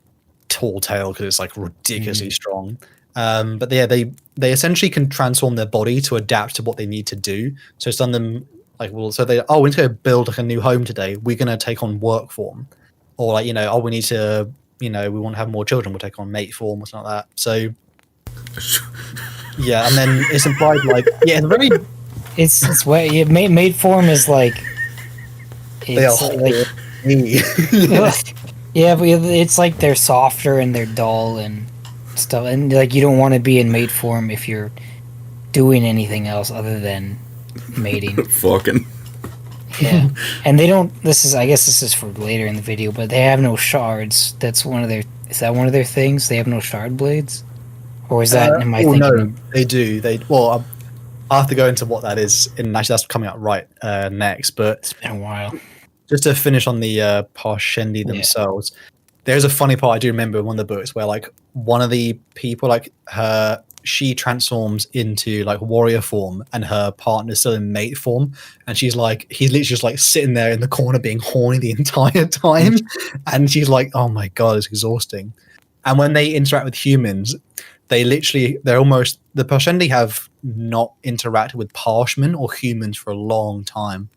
tall tale because it's like ridiculously strong. But they essentially can transform their body to adapt to what they need to do. So some of them like we're going to build like a new home today, we're going to take on work form, or like we need to we want to have more children, we'll take on mate form or something like that. So yeah, and then it's implied like it's very it's where mate form is like it's like yeah, but it's like they're softer and they're dull and stuff, and like you don't want to be in mate form if you're doing anything else other than mating. Fucking yeah, and they don't. I guess this is for later in the video, but they have no shards. That's one of their. Is that one of their things? They have no shard blades, or is that? Am I thinking? No, they do. I'll have to go into what that is, and actually that's coming up right next. But it's been a while. Just to finish on the Parshendi themselves, there's a funny part I do remember in one of the books where like one of the people, like she transforms into like warrior form, and her partner's still in mate form, and he's literally just like sitting there in the corner being horny the entire time, and she's like, oh my god, it's exhausting. And when they interact with humans, the Parshendi have not interacted with Parshmen or humans for a long time.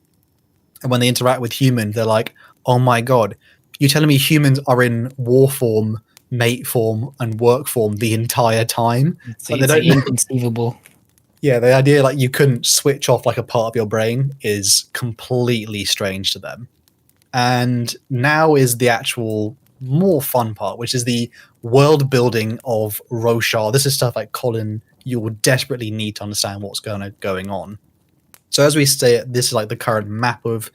And when they interact with humans, they're like, oh my god, you're telling me humans are in war form, mate form, and work form the entire time? It's inconceivable. Yeah, the idea like you couldn't switch off like a part of your brain is completely strange to them. And now is the actual more fun part, which is the world building of Roshar. This is stuff like Colin, you will desperately need to understand what's going on. So as we say, this is like the current map of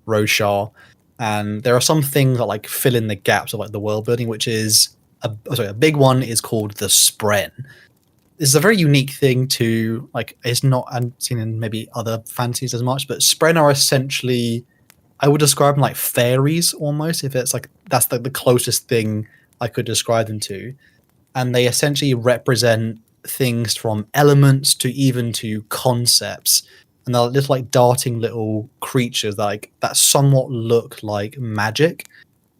Roshar, and there are some things that like fill in the gaps of like the world building, which is a big one is called the Spren. This is a very unique thing to like. It's not I've seen in maybe other fantasies as much, but Spren are essentially, I would describe them like fairies almost. If it's like that's like the closest thing I could describe them to, and they essentially represent things from elements to even to concepts. And they're just like darting little creatures that somewhat look like magic,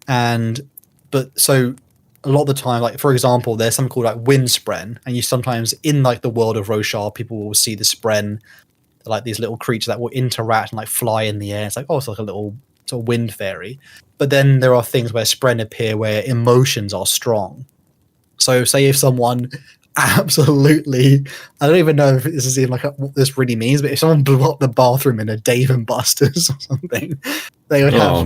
but so a lot of the time, like for example, there's something called like wind spren, and you sometimes in like the world of Roshar, people will see the spren, like these little creatures that will interact and like fly in the air. It's like it's like a little sort of wind fairy. But then there are things where spren appear where emotions are strong. So say if someone absolutely, I don't even know if this is even like what this really means, but if someone blew up the bathroom in a Dave and Buster's or something, they would have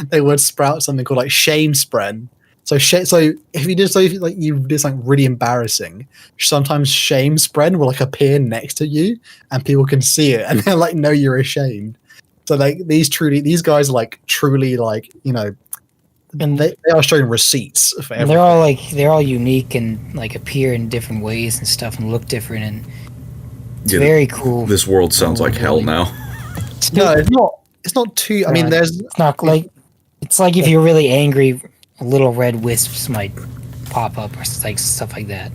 they would sprout something called like shame spren. So if you did something really embarrassing, sometimes shame spren will like appear next to you and people can see it and they're like, no, you're ashamed. So like these guys are like truly like and they are showing receipts for everything. They're all unique and like appear in different ways and stuff and look different, and it's very cool. This world sounds like hell now. No, it's not too. I mean, it's not like it's like if you're really angry, little red wisps might pop up or like stuff like that.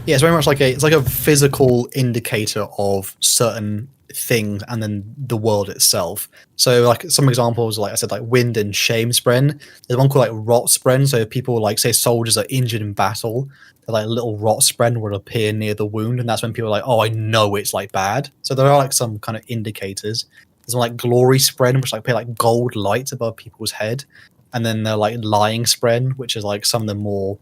Yeah, it's very much like a physical indicator of certain things and then the world itself. So like some examples, like I said, like wind and shame spren. There's one called like rot spren. So if people like say soldiers are injured in battle, like little rot spren will appear near the wound, and that's when people are like, oh, I know it's like bad. So there are like some kind of indicators. There's like glory spren, which like appear like gold lights above people's head, and then they're like lying spren, which is like some of the more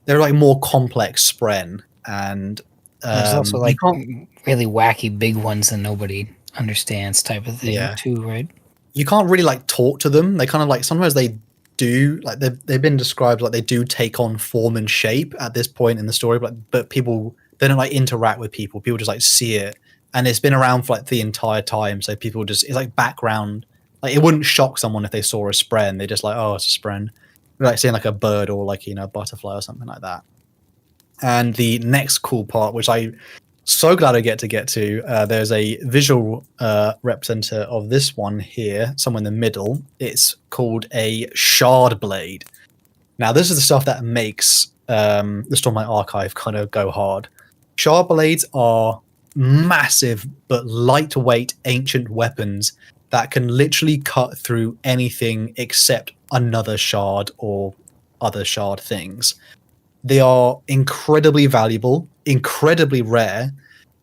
they're like more complex spren, and There's also you like can't really wacky big ones that nobody understands type of thing Yeah. too, right? you can't really like talk to them. They kind of like sometimes they do like they've been described like they do take on form and shape at this point in the story, but people they don't like interact with people. People just like see it, and it's been around for like the entire time. So people just it's like background. Like it wouldn't shock someone if they saw a spren. They're just like, oh, it's a spren. Like seeing like a bird or like a butterfly or something like that. And the next cool part, which I so glad I get to, there's a visual representative of this one here, somewhere in the middle. It's called a shard blade. Now, this is the stuff that makes the Stormlight Archive kind of go hard. Shard blades are massive but lightweight ancient weapons that can literally cut through anything except another shard or other shard things. They are incredibly valuable, incredibly rare,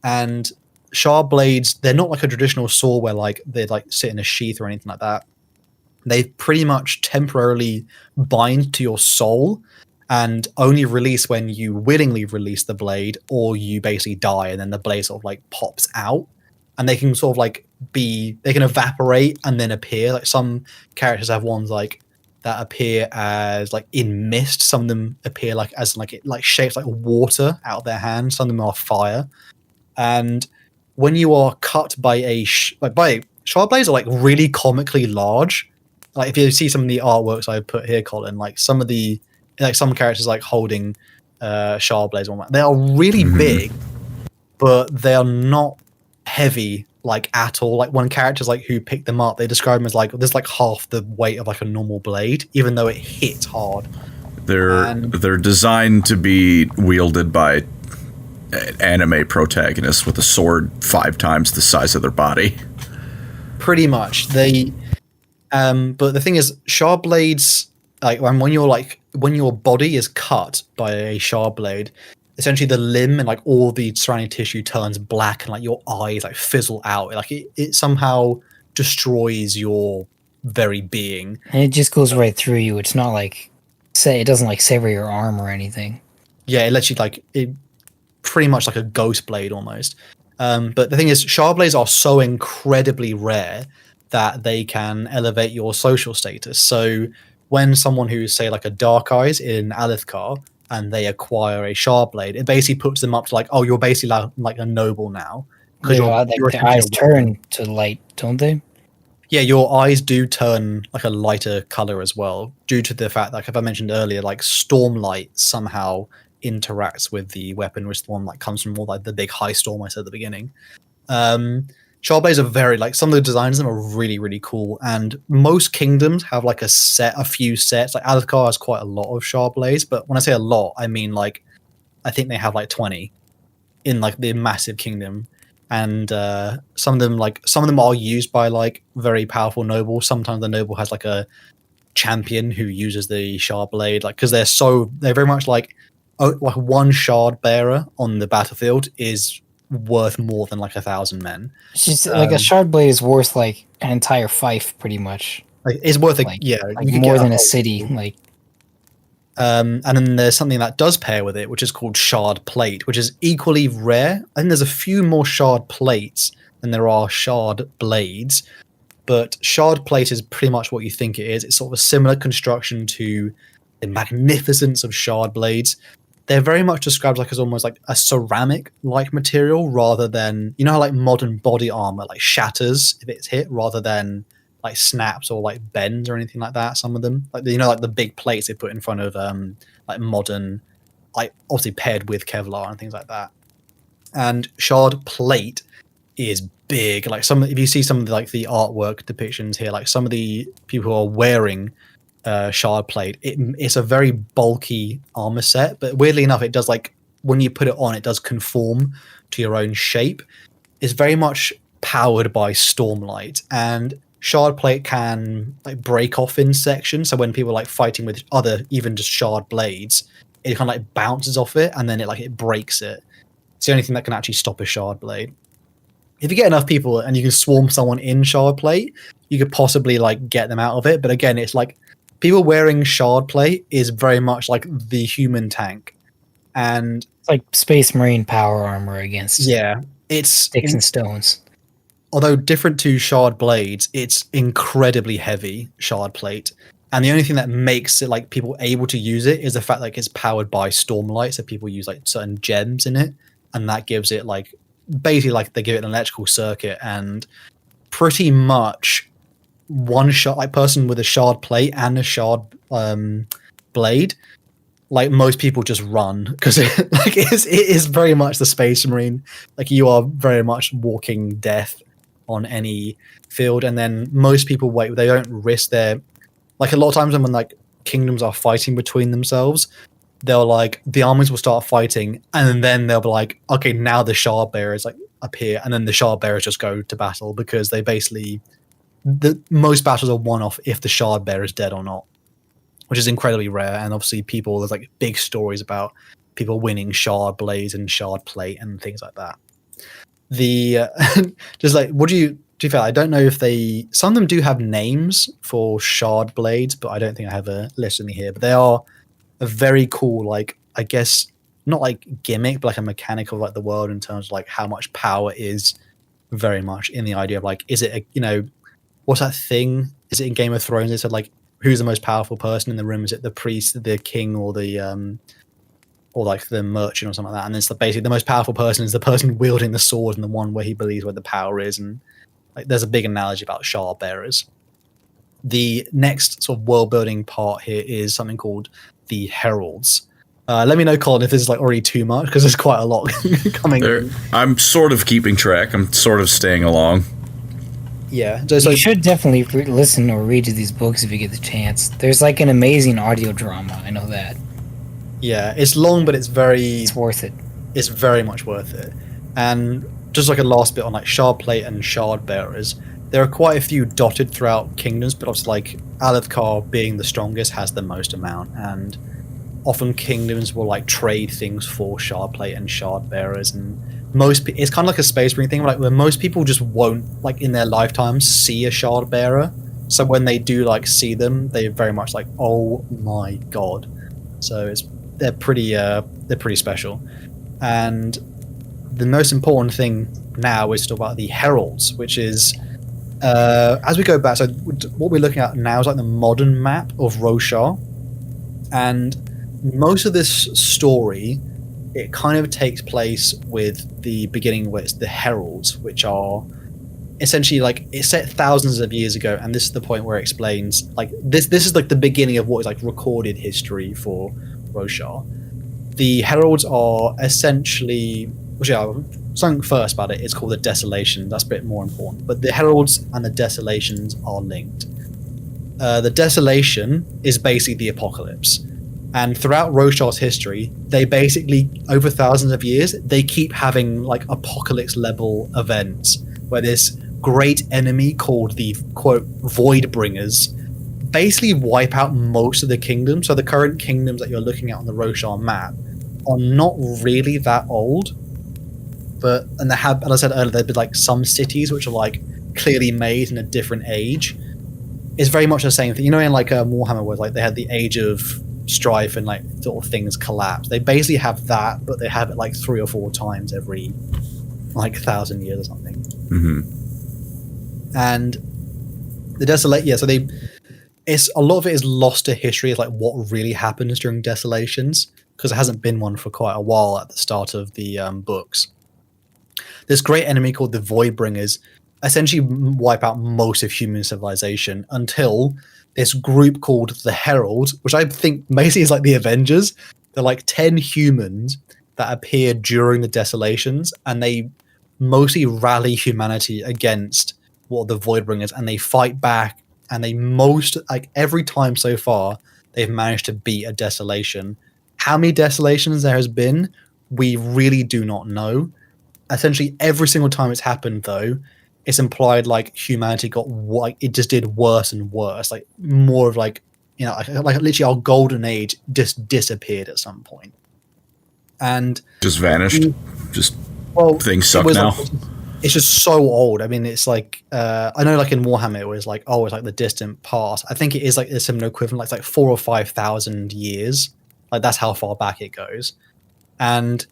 and shard blades, they're not like a traditional sword where like they like sit in a sheath or anything like that. They pretty much temporarily bind to your soul and only release when you willingly release the blade or you basically die, and then the blade sort of like pops out. And they can sort of like they can evaporate and then appear. Like some characters have ones like that appear as like in mist. Some of them appear like as like it like shapes like water out of their hands. Some of them are fire. And when you are cut by shard blades are like really comically large. Like if you see some of the artworks I put here, Colin, like some characters like holding shard blades and all that. They are really big, but they are not heavy like at all. Like when characters like who pick them up, they describe them as like there's like half the weight of like a normal blade, even though it hits hard. They're designed to be wielded by anime protagonists with a sword 5 times the size of their body. Pretty much. But the thing is, shard blades, like when your body is cut by a shard blade, essentially the limb and like all the surrounding tissue turns black and like your eyes like fizzle out. Like it somehow destroys your very being. And it just goes right through you. It's not like it doesn't like sever your arm or anything. Yeah, it lets you like it pretty much like a ghost blade almost. But the thing is, shard blades are so incredibly rare that they can elevate your social status. So when someone who's say like a Dark Eyes in Alethkar and they acquire a shard blade, it basically puts them up to like, oh, you're basically like a noble now. Because their eyes turn to light, don't they? Yeah, your eyes do turn like a lighter color as well, due to the fact that, like, if I mentioned earlier, like Stormlight somehow interacts with the weapon, which is the one that comes from more like the big high storm I said at the beginning. Shard blades are very like some of the designs of them are really, really cool, and most kingdoms have like a few sets. Like Alethkar has quite a lot of shard blades, but when I say a lot, I mean like I think they have like 20 in like the massive kingdom, and some of them are used by like very powerful nobles. Sometimes the noble has like a champion who uses the shard blade, like because they're very much like one shard bearer on the battlefield is worth more than like 1,000 men. It's just like a shard blade is worth like an entire fief, pretty much. Like it's worth like more than a city. Like, and then there's something that does pair with it, which is called shard plate, which is equally rare. I think there's a few more shard plates than there are shard blades, but shard plate is pretty much what you think it is. It's sort of a similar construction to the magnificence of shard blades. They're very much described like as almost like a ceramic-like material, rather than, you know how like modern body armor like shatters if it's hit, rather than like snaps or like bends or anything like that. Some of them, like like the big plates they put in front of like modern, like obviously paired with Kevlar and things like that. And shard plate is big. Like if you see some of the, like the artwork depictions here, like some of the people who are wearing shard plate, it's a very bulky armor set, but weirdly enough, it does like when you put it on, it does conform to your own shape. It's very much powered by Stormlight, and shard plate can like break off in sections. So when people are like fighting with other, even just shard blades, it kind of like bounces off it, and then it breaks it. It's the only thing that can actually stop a shard blade. If you get enough people and you can swarm someone in shard plate, you could possibly like get them out of it. But again, it's like people wearing shard plate is very much like the human tank, and It's like Space Marine power armor against it's sticks and stones. although different to shard blades, it's incredibly heavy shard plate. And the only thing that makes it like people able to use it is the fact like it's powered by Stormlight, so people use like certain gems in it, and that gives it like basically like they give it an electrical circuit, and pretty much one shot like person with a shard plate and a shard blade, like most people just run because it is very much the Space Marine. Like you are very much walking death on any field, and then most people wait. They don't risk their like a lot of times when like kingdoms are fighting between themselves, they'll like the armies will start fighting, and then they'll be like, okay, now the shard bearers like appear, and then the shard bearers just go to battle because they basically most battles are one off if the shard bearer is dead or not, which is incredibly rare. And obviously there's like big stories about people winning shard blades and shard plate and things like that. The just like what do you feel? I don't know if some of them do have names for shard blades, but I don't think I have a list in here. But they are a very cool, like I guess not like gimmick, but like a mechanic of like the world in terms of like how much power is very much in the idea of like, is it what's that thing? Is it in Game of Thrones? They said like who's the most powerful person in the room? Is it the priest, the king, or the or like the merchant or something like that? And it's basically the most powerful person is the person wielding the sword and the one where he believes where the power is. And like there's a big analogy about shard bearers. The next sort of world building part here is something called the Heralds. Let me know, Colin, if this is like already too much because there's quite a lot coming in. I'm sort of keeping track. I'm sort of staying along. Yeah. So you should definitely listen or read these books if you get the chance. There's like an amazing audio drama. I know that. Yeah, it's long, but it's worth it. It's very much worth it. And just like a last bit on like shard plate and shard bearers, there are quite a few dotted throughout kingdoms, but obviously like Alethkar being the strongest has the most amount, and often kingdoms will like trade things for shard plate and shard bearers, and it's kind of like a Space Marine thing, like where most people just won't like in their lifetimes see a shard bearer, so when they do like see them, they're very much like, oh my god. So they're pretty special. And the most important thing now is to talk about the Heralds, which is as we go back, so what we're looking at now is like the modern map of Roshar, and most of this story, it kind of takes place with the beginning where it's the Heralds, which are essentially like it's set thousands of years ago, and this is the point where it explains like this is like the beginning of what is like recorded history for Roshar. The Heralds are essentially, something first about it, it's called the Desolation. That's a bit more important, but the Heralds and the Desolations are linked. The Desolation is basically the apocalypse, and throughout Roshar's history, they basically over thousands of years they keep having like apocalypse level events where this great enemy called the quote Voidbringers basically wipe out most of the kingdoms. So the current kingdoms that you're looking at on the Roshar map are not really that old, and they have, as I said earlier, there'd be like some cities which are like clearly made in a different age. It's very much the same thing, in like Warhammer, where like they had the Age of Strife and like sort of things collapse. They basically have that, but they have it like 3 or 4 times every like 1,000 years or something. Mm-hmm. And the Desolate, so it's a lot of it is lost to history, of like what really happens during Desolations, because there hasn't been one for quite a while at the start of the books. This great enemy called the Voidbringers essentially wipe out most of human civilization until this group called the Heralds, which I think basically is like the Avengers. They're like 10 humans that appear during the Desolations, and they mostly rally humanity against what the Voidbringers, and they fight back, and they every time so far they've managed to beat a Desolation. How many Desolations there has been, we really do not know. Essentially every single time it's happened, though, it's implied like humanity got it just did worse and worse, like more of like like literally our golden age just disappeared at some point and just vanished. Things suck now. it's just so old. I mean, it's like I know, like in Warhammer, it was like, oh, it's like the distant past. I think it is like a similar equivalent, like 4,000 or 5,000 years. Like that's how far back it goes. And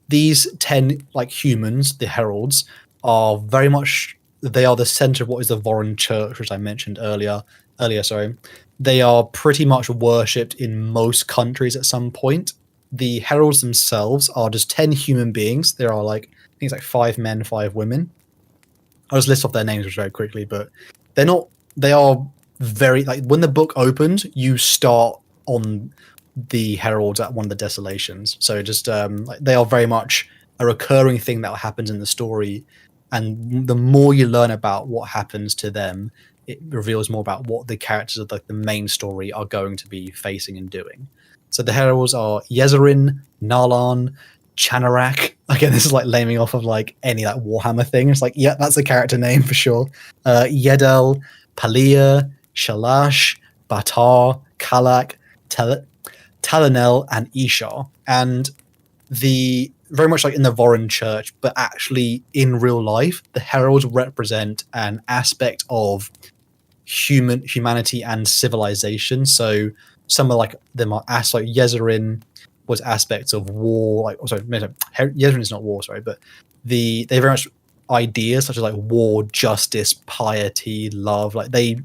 these 10 like humans, the Heralds, are very much, they are the center of what is the Voron Church, which I mentioned earlier. Sorry, they are pretty much worshipped in most countries at some point. The Heralds themselves are just 10 human beings. There are like, I think it's like 5 men, 5 women. I'll just list off their names very quickly, but they are very, like, when the book opened, you start on the Heralds at one of the desolations. So just like, they are very much a recurring thing that happens in the story, and the more you learn about what happens to them, it reveals more about what the characters of like the main story are going to be facing and doing. So the Heralds are Yezerin, Nalan, Chanarak. Again, this is like naming off of like any like Warhammer thing. It's like, yeah, that's a character name for sure. Yedel, Palia, Shalash, Batar, Kalak, Talanel, and Ishar. And the very much like in the Voron Church, but actually in real life, the Heralds represent an aspect of humanity and civilization. So some of like them are like Yezerin was aspects of war. Like, Yezerin is not war, sorry, but they very much ideas such as like war, justice, piety, love. Like they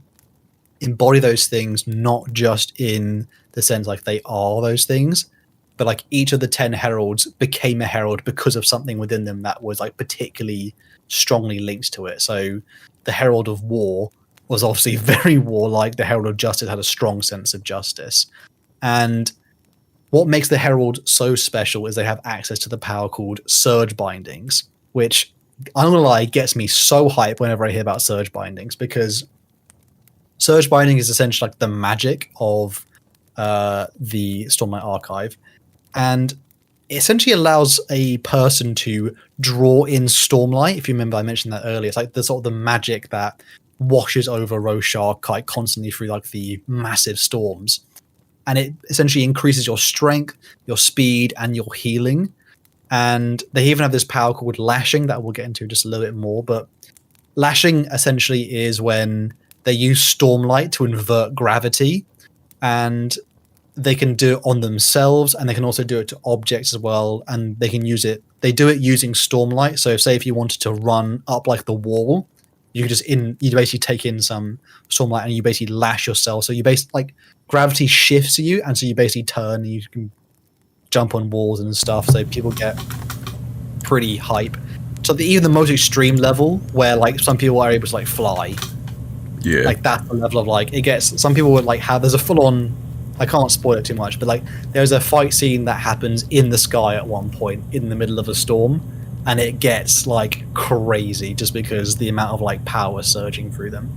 embody those things, not just in the sense like they are those things, but like each of the 10 heralds became a herald because of something within them that was like particularly strongly linked to it. So the herald of war was obviously very warlike. The herald of justice had a strong sense of justice. And what makes the herald so special is they have access to the power called surge bindings, which, I'm gonna lie, gets me so hyped whenever I hear about surge bindings, because surge binding is essentially like the magic of the Stormlight Archive, and it essentially allows a person to draw in Stormlight. If you remember, I mentioned that earlier. It's like the sort of the magic that washes over Roshar quite constantly through like the massive storms, and it essentially increases your strength, your speed, and your healing. And they even have this power called lashing that we'll get into just a little bit more. But lashing essentially is when they use Stormlight to invert gravity, and they can do it on themselves, and they can also do it to objects as well. And they can use it. They do it using Stormlight. So, say if you wanted to run up like the wall, you basically take in some Stormlight and you basically lash yourself. So you basically like gravity shifts you, and so you basically turn and you can jump on walls and stuff. So people get pretty hype. So even the most extreme level, where like some people are able to like fly, yeah, like that's the level of like it gets. Some people would like have. There's a full on. I can't spoil it too much, but like there's a fight scene that happens in the sky at one point in the middle of a storm, and it gets like crazy just because the amount of like power surging through them.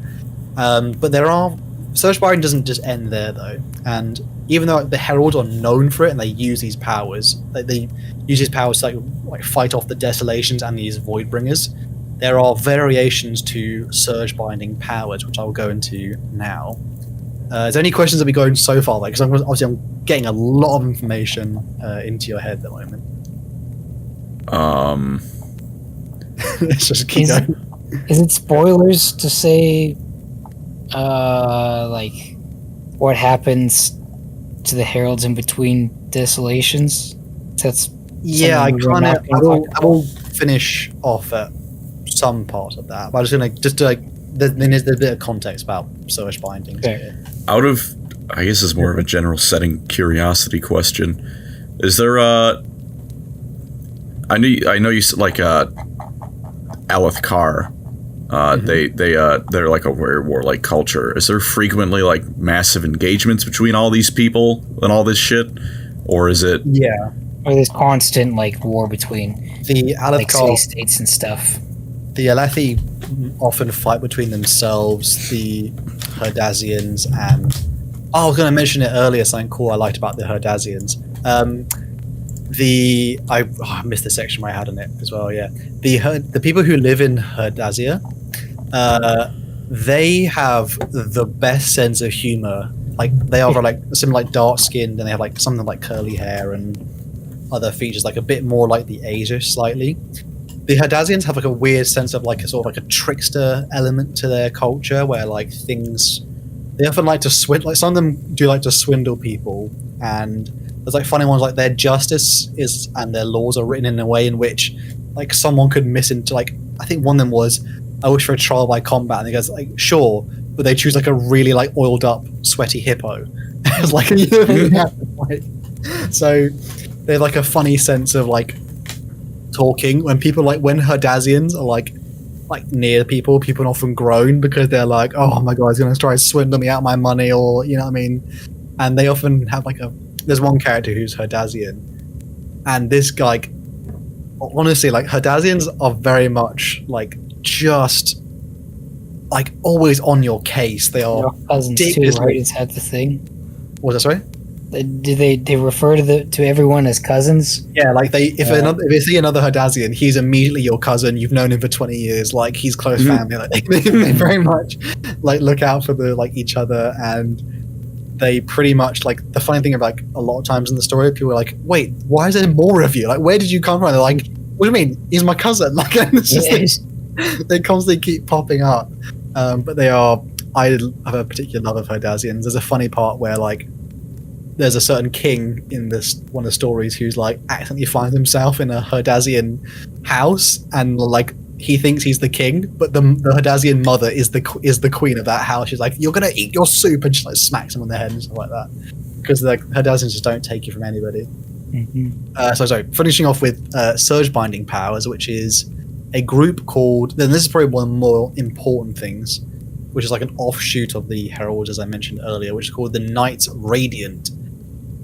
But there are surge binding doesn't just end there though, and even though the heralds are known for it and they use these powers, they use these powers to like fight off the desolations and these void bringers, there are variations to surge binding powers, which I will go into now. Is there any questions that we going so far? Because I'm getting a lot of information into your head at the moment. Let's just keep going. Is it spoilers to say, like, what happens to the heralds in between desolations? That's yeah. I will finish off at some part of that, but I'm just gonna do like there's a bit of context about surge bindings here. Out of, I guess it's more of a general setting curiosity question. Is there I know you said like Alethkar, they're like a very warlike culture. Is there frequently like massive engagements between all these people and all this shit, or is it? Yeah, or there's constant like war between the Alethkar like city states and stuff. The Alethi often fight between themselves, the Herdazians, and I was going to mention it earlier. Something cool I liked about the Herdazians. I missed the section where I had on it as well. Yeah, the people who live in Herdazia, they have the best sense of humor. Like they are like some like dark skinned, and they have like something like curly hair and other features, like a bit more like the Asia slightly. the Herdazians have like a weird sense of like a sort of like a trickster element to their culture, where like things they often like to swindle. Like some of them do like to swindle people, and there's like funny ones like their justice is and their laws are written in a way in which like someone could miss into like I think one of them was I wish for a trial by combat, and he goes like sure, but they choose like a really like oiled up sweaty hippo. It's like so they have like a funny sense of like talking when people like when Herdazians are like near people often groan because they're like, oh my god, he's gonna try to swindle me out of my money, or you know what I mean. And they often have like there's one character who's Herdazian, and this guy, like, honestly, like Herdazians are very much like just like always on your case. They are cousins too, right? Is that the thing? What was that, sorry? Do they refer to everyone as cousins? Yeah, like if they see another Herdazian, he's immediately your cousin. You've known him for 20 years. Like he's close family. Like they very much like look out for each other, and they pretty much like the funny thing about like, a lot of times in the story, people are like, "Wait, why is there more of you? Like, where did you come from?" They're like, "What do you mean? He's my cousin." Like it's just they constantly keep popping up. But they are. I have a particular love of Herdazians. There's a funny part where like. There's a certain king in this one of the stories who's like accidentally finds himself in a Herdazian house, and like he thinks he's the king, but the Herdazian mother is the queen of that house. She's like, "You're gonna eat your soup," and she like smacks him on the head and stuff like that, because like Herdazians just don't take you from anybody. So finishing off with surgebinding powers, which is a group called. Then this is probably one of the more important things, which is like an offshoot of the Heralds, as I mentioned earlier, which is called the Knights Radiant.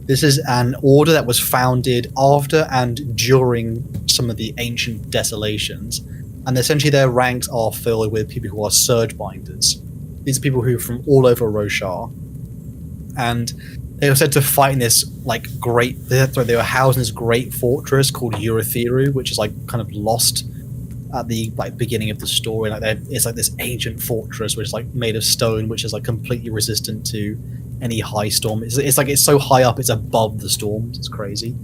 This is an order that was founded after and during some of the ancient desolations, and essentially their ranks are filled with people who are surgebinders. These are people who are from all over Roshar, and they were said to fight in this like they were housed in this great fortress called Urithiru, which is like kind of lost at the like beginning of the story. Like it's like this ancient fortress which is like made of stone, which is like completely resistant to any high storm. It's like it's so high up, it's above the storms. It's crazy.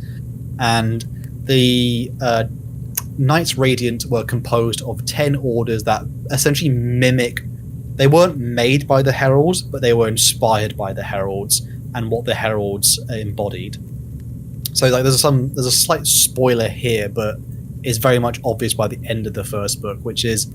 And the Knights Radiant were composed of 10 orders that essentially mimic. They weren't made by the Heralds, but they were inspired by the Heralds and what the Heralds embodied. So like there's a slight spoiler here, but it's very much obvious by the end of the first book, which is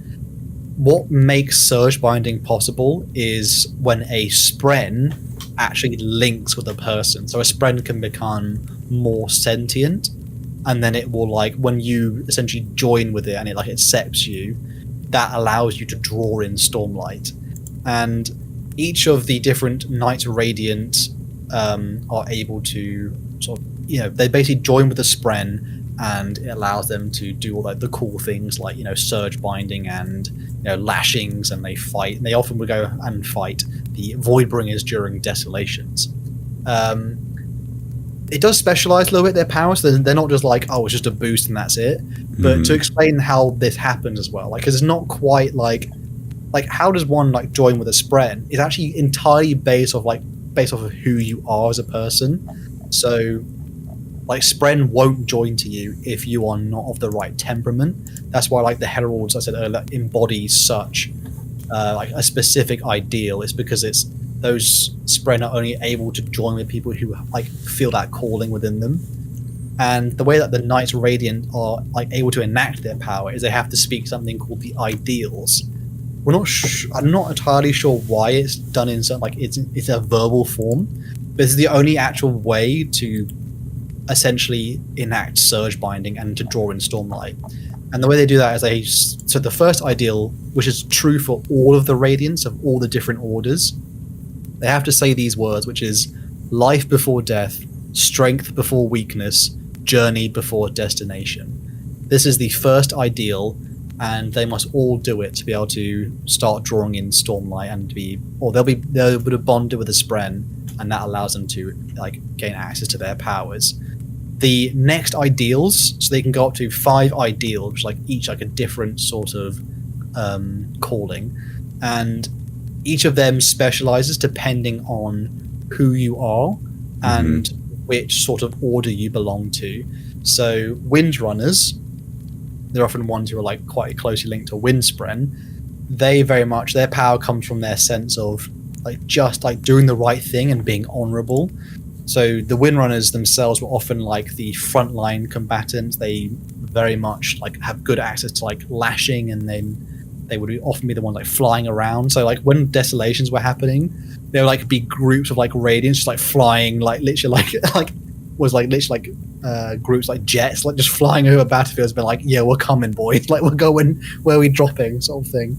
what makes surgebinding possible is when a spren actually links with a person. So a spren can become more sentient, and then it will like when you essentially join with it and it like accepts you, that allows you to draw in Stormlight. And each of the different Knights Radiant are able to sort of, you know, they basically join with the spren, and it allows them to do all like the cool things like, you know, surgebinding and, you know, lashings, and they fight. They often would go and fight the Voidbringers during desolations. It does specialize a little bit their powers. So they're not just like, oh, it's just a boost and that's it. But to explain how this happens as well, like, 'cause it's not quite like how does one like join with a spren? It's actually entirely based off of who you are as a person. So like spren won't join to you if you are not of the right temperament. That's why like the Heralds, I said earlier, embodies such like a specific ideal. It's because it's those spren are only able to join with people who like feel that calling within them. And the way that the Knights Radiant are like able to enact their power is they have to speak something called the ideals. I'm not entirely sure why it's done in something like it's a verbal form, but it's the only actual way to essentially enact surgebinding and to draw in Stormlight. And the way they do that is so the first ideal, which is true for all of the Radiants of all the different orders, they have to say these words, which is life before death, strength before weakness, journey before destination. This is the first ideal, and they must all do it to be able to start drawing in Stormlight and they'll able to bond it with a spren, and that allows them to like gain access to their powers. The next ideals, so they can go up to 5 ideals, which like each like a different sort of calling, and each of them specializes depending on who you are and which sort of order you belong to. So Windrunners, they're often ones who are like quite closely linked to Windspren. They very much, their power comes from their sense of like just like doing the right thing and being honorable. So the Windrunners themselves were often like the frontline combatants. They very much like have good access to like lashing, and then they would often be the ones like flying around. So like when desolations were happening, there would like be groups of like radiants just like flying, like literally like groups like jets like just flying over battlefields, been like, yeah, we're coming, boys, like we're going, where are we dropping, sort of thing.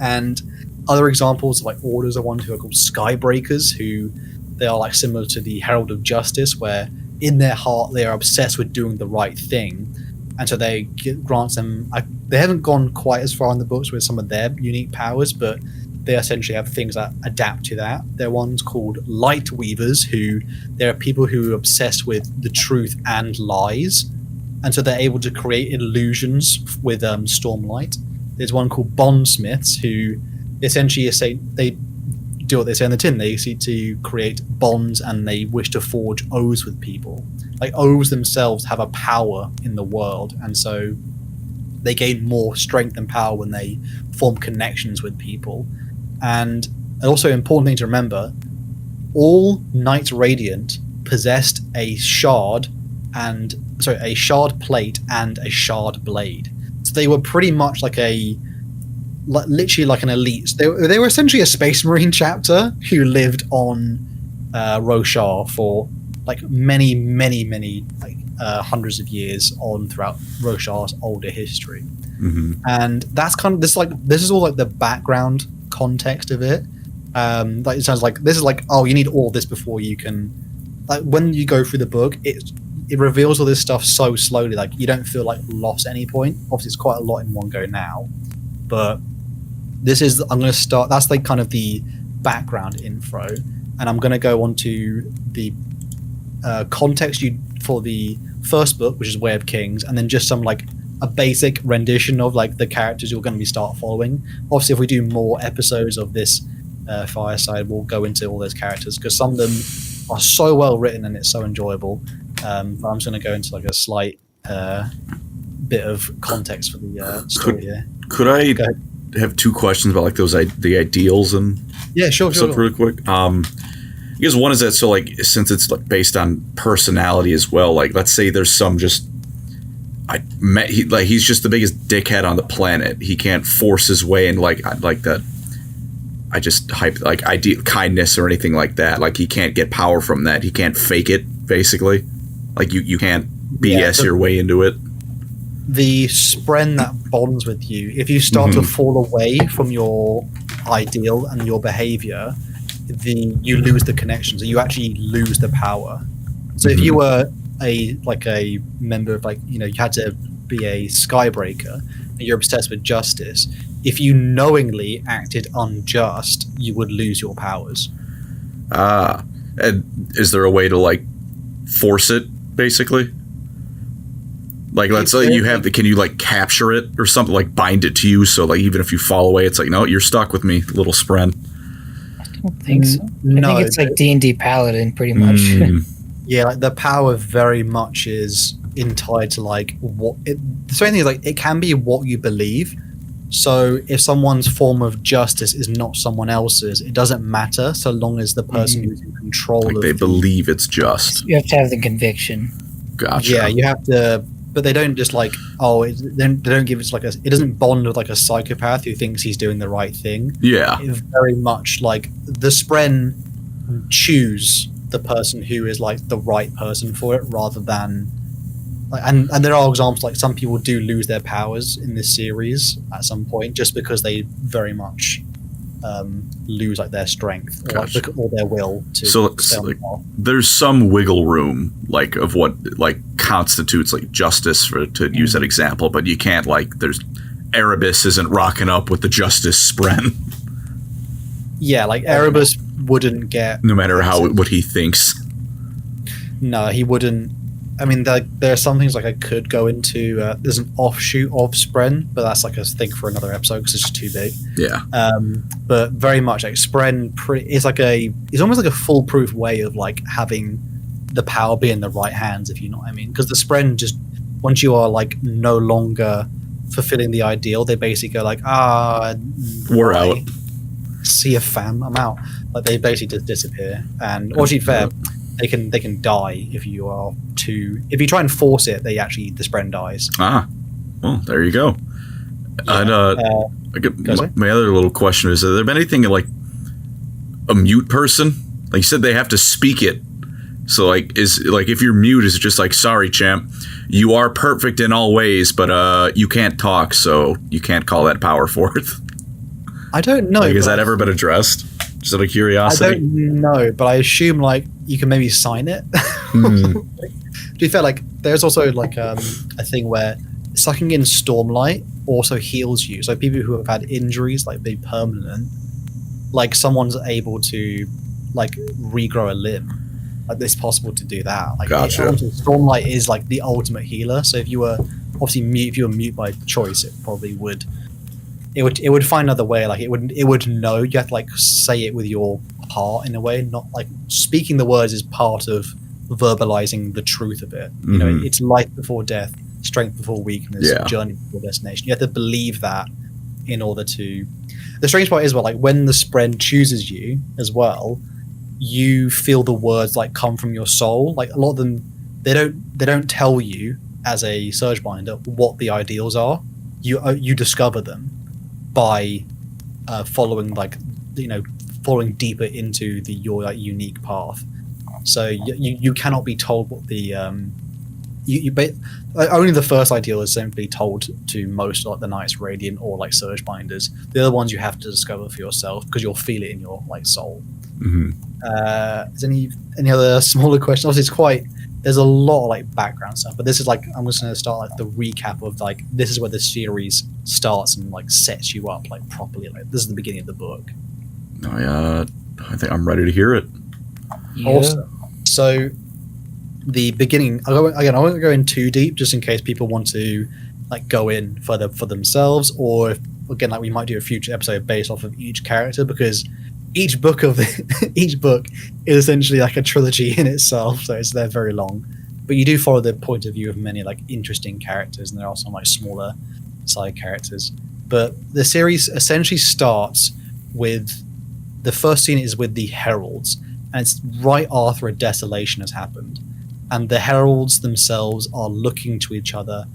And other examples of like orders are ones who are called Skybreakers, who they are like similar to the Herald of Justice, where in their heart they are obsessed with doing the right thing, and so they grants them. They haven't gone quite as far in the books with some of their unique powers, but they essentially have things that adapt to that. They're ones called Light Weavers, who there are people who are obsessed with the truth and lies, and so they're able to create illusions with Stormlight. There's one called Bondsmiths, who essentially say they do what they say in the tin. They seek to create bonds, and they wish to forge oaths with people. Like oaths themselves have a power in the world, and so they gain more strength and power when they form connections with people. And also important thing to remember, all Knights Radiant possessed a shard plate and a shard blade. So they were pretty much like literally like an elite. They were essentially a Space Marine chapter who lived on Roshar for like many like hundreds of years on throughout Roshar's older history. Mm-hmm. And that's kind of this is all like the background context of it. Like it sounds like this is like, oh, you need all this before you can, like when you go through the book, it reveals all this stuff so slowly, like you don't feel like lost at any point. Obviously it's quite a lot in one go now, but this is, I'm going to start, that's like kind of the background info, and I'm going to go on to the context for the first book, which is Way of Kings, and then just some like a basic rendition of like the characters you're going to be start following. Obviously if we do more episodes of this Fireside, we'll go into all those characters, because some of them are so well written and it's so enjoyable. But I'm just going to go into like a slight bit of context for the story here. Could I have two questions about like the ideals and sure really quick? I guess one is that, so like since it's like based on personality as well, like let's say there's some just he's just the biggest dickhead on the planet. He can't force his way in like that. I just hype like ideal kindness or anything like that. Like he can't get power from that. He can't fake it, basically. Like you can't BS your way into it. The spren that bonds with you, if you start to fall away from your ideal and your behavior, you lose the connection. So you actually lose the power. So if you were a member of you had to be a Skybreaker and you're obsessed with justice, if you knowingly acted unjust, you would lose your powers. And is there a way to like force it, basically? Like, let's say you have can you like capture it or something, like bind it to you, so like even if you fall away, it's like, no, you're stuck with me, little spren. I don't think so. I think it's like D&D Paladin, pretty much. Yeah, like the power very much is tied to like what it. So anything like it can be what you believe. So if someone's form of justice is not someone else's, it doesn't matter so long as the person who's in control like of they believe it's just. You have to have the conviction. Gotcha. Yeah, you have to. But they don't just like, they don't give it like it doesn't bond with like a psychopath who thinks he's doing the right thing. Yeah. It's very much like the spren choose the person who is like the right person for it, rather than like, and there are examples like some people do lose their powers in this series at some point just because they very much lose like their strength or their will to. So like, there's some wiggle room like of what like constitutes like justice, to use that example, but you can't like there's Erebus isn't rocking up with the justice spren. Yeah, like Erebus wouldn't get, no matter what he thinks. No, he wouldn't. I mean, there are some things like I could go into. There's an offshoot of Spren, but that's like a thing for another episode because it's just too big. Yeah. But very much like Spren is like it's almost like a foolproof way of like having the power be in the right hands, if you know what I mean. Because the Spren just once you are like no longer fulfilling the ideal, they basically go like, we're bye. out. See you, fam. I'm out. Like they basically just disappear. And or to be fair, they can die if you are if you try and force it. The spren dies. Well, there you go. Yeah. My other little question is: has there been anything like a mute person? Like you said, they have to speak it. So like, if you're mute, is it just like, sorry, champ, you are perfect in all ways, but you can't talk, so you can't call that power forth? I don't know. Like, has that ever been addressed? Just out of curiosity. I don't know, but I assume like you can maybe sign it. To be fair, like there's also like a thing where sucking in Stormlight also heals you. So people who have had injuries, like be permanent, like someone's able to like regrow a limb. Like it's possible to do that. Like gotcha. Stormlight is like the ultimate healer. So if you were obviously mute, if you were mute by choice, it probably would. It would find another way. Like it would know. You have to like say it with your heart in a way. Not like speaking the words is part of verbalizing the truth of it. You know, it's life before death, strength before weakness, journey before destination. You have to believe that in order to. The strange part is, well, like when the spren chooses you as well, you feel the words like come from your soul. Like a lot of them, they don't tell you as a surgebinder what the ideals are. You discover them by following following deeper into your like unique path. So you cannot be told what the only the first ideal is simply told to most like the Knights Radiant or like surgebinders. The other ones you have to discover for yourself because you'll feel it in your like soul. Is any other smaller questions? Obviously, there's a lot of like background stuff, but this is like I'm just going to start like the recap of like this is where the series starts and like sets you up like properly. Like this is the beginning of the book. I think I'm ready to hear it. Yeah. Awesome. So the beginning. I won't go in too deep, just in case people want to like go in further for themselves, or if, again, like we might do a future episode based off of each character because each book is essentially like a trilogy in itself, so they're very long. But you do follow the point of view of many like interesting characters, and there are some like smaller side characters. But the series essentially starts with the first scene is with the Heralds, and it's right after a desolation has happened, and the Heralds themselves are looking to each other,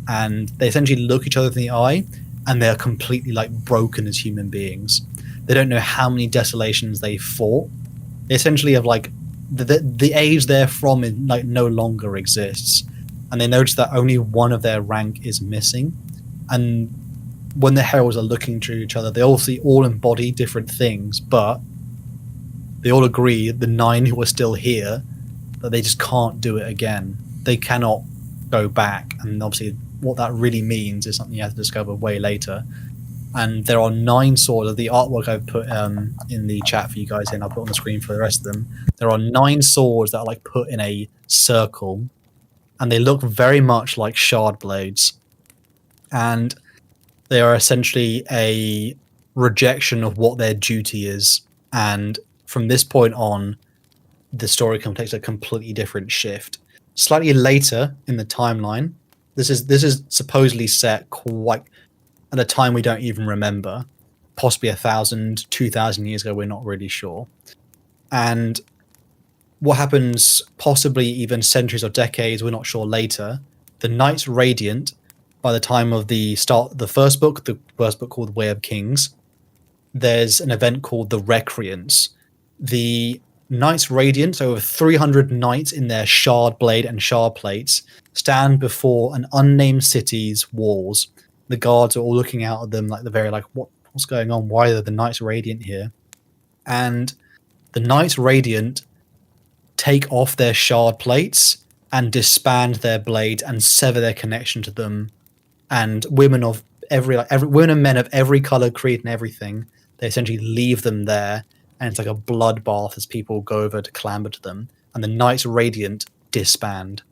and they essentially look each other in the eye, and they're completely like broken as human beings. They don't know how many desolations they fought. They essentially have like the age they're from like no longer exists, and they notice that only one of their rank is missing. And when the heralds are looking to each other, they obviously all embody different things, but they all agree, the 9 who are still here, that they just can't do it again. They cannot go back, and obviously what that really means is something you have to discover way later. And there are 9 swords. The artwork I've put in the chat for you guys, and I'll put on the screen for the rest of them. There are 9 swords that are like put in a circle, and they look very much like shard blades. And they are essentially a rejection of what their duty is. And from this point on, the story takes a completely different shift. Slightly later in the timeline, this is supposedly set quite at a time we don't even remember, possibly 1,000, 2,000 years ago, we're not really sure. And what happens possibly even centuries or decades, we're not sure later, the Knights Radiant, by the time of the first book called Way of Kings, there's an event called the Recreants. The Knights Radiant, so over 300 knights in their shard blade and shard plates, stand before an unnamed city's walls. The guards are all looking out at them like they're very like, what's going on? Why are the Knights Radiant here? And the Knights Radiant take off their shard plates and disband their blades and sever their connection to them. And women of women and men of every color, creed, and everything, they essentially leave them there, and it's like a bloodbath as people go over to clamber to them. And the Knights Radiant disband.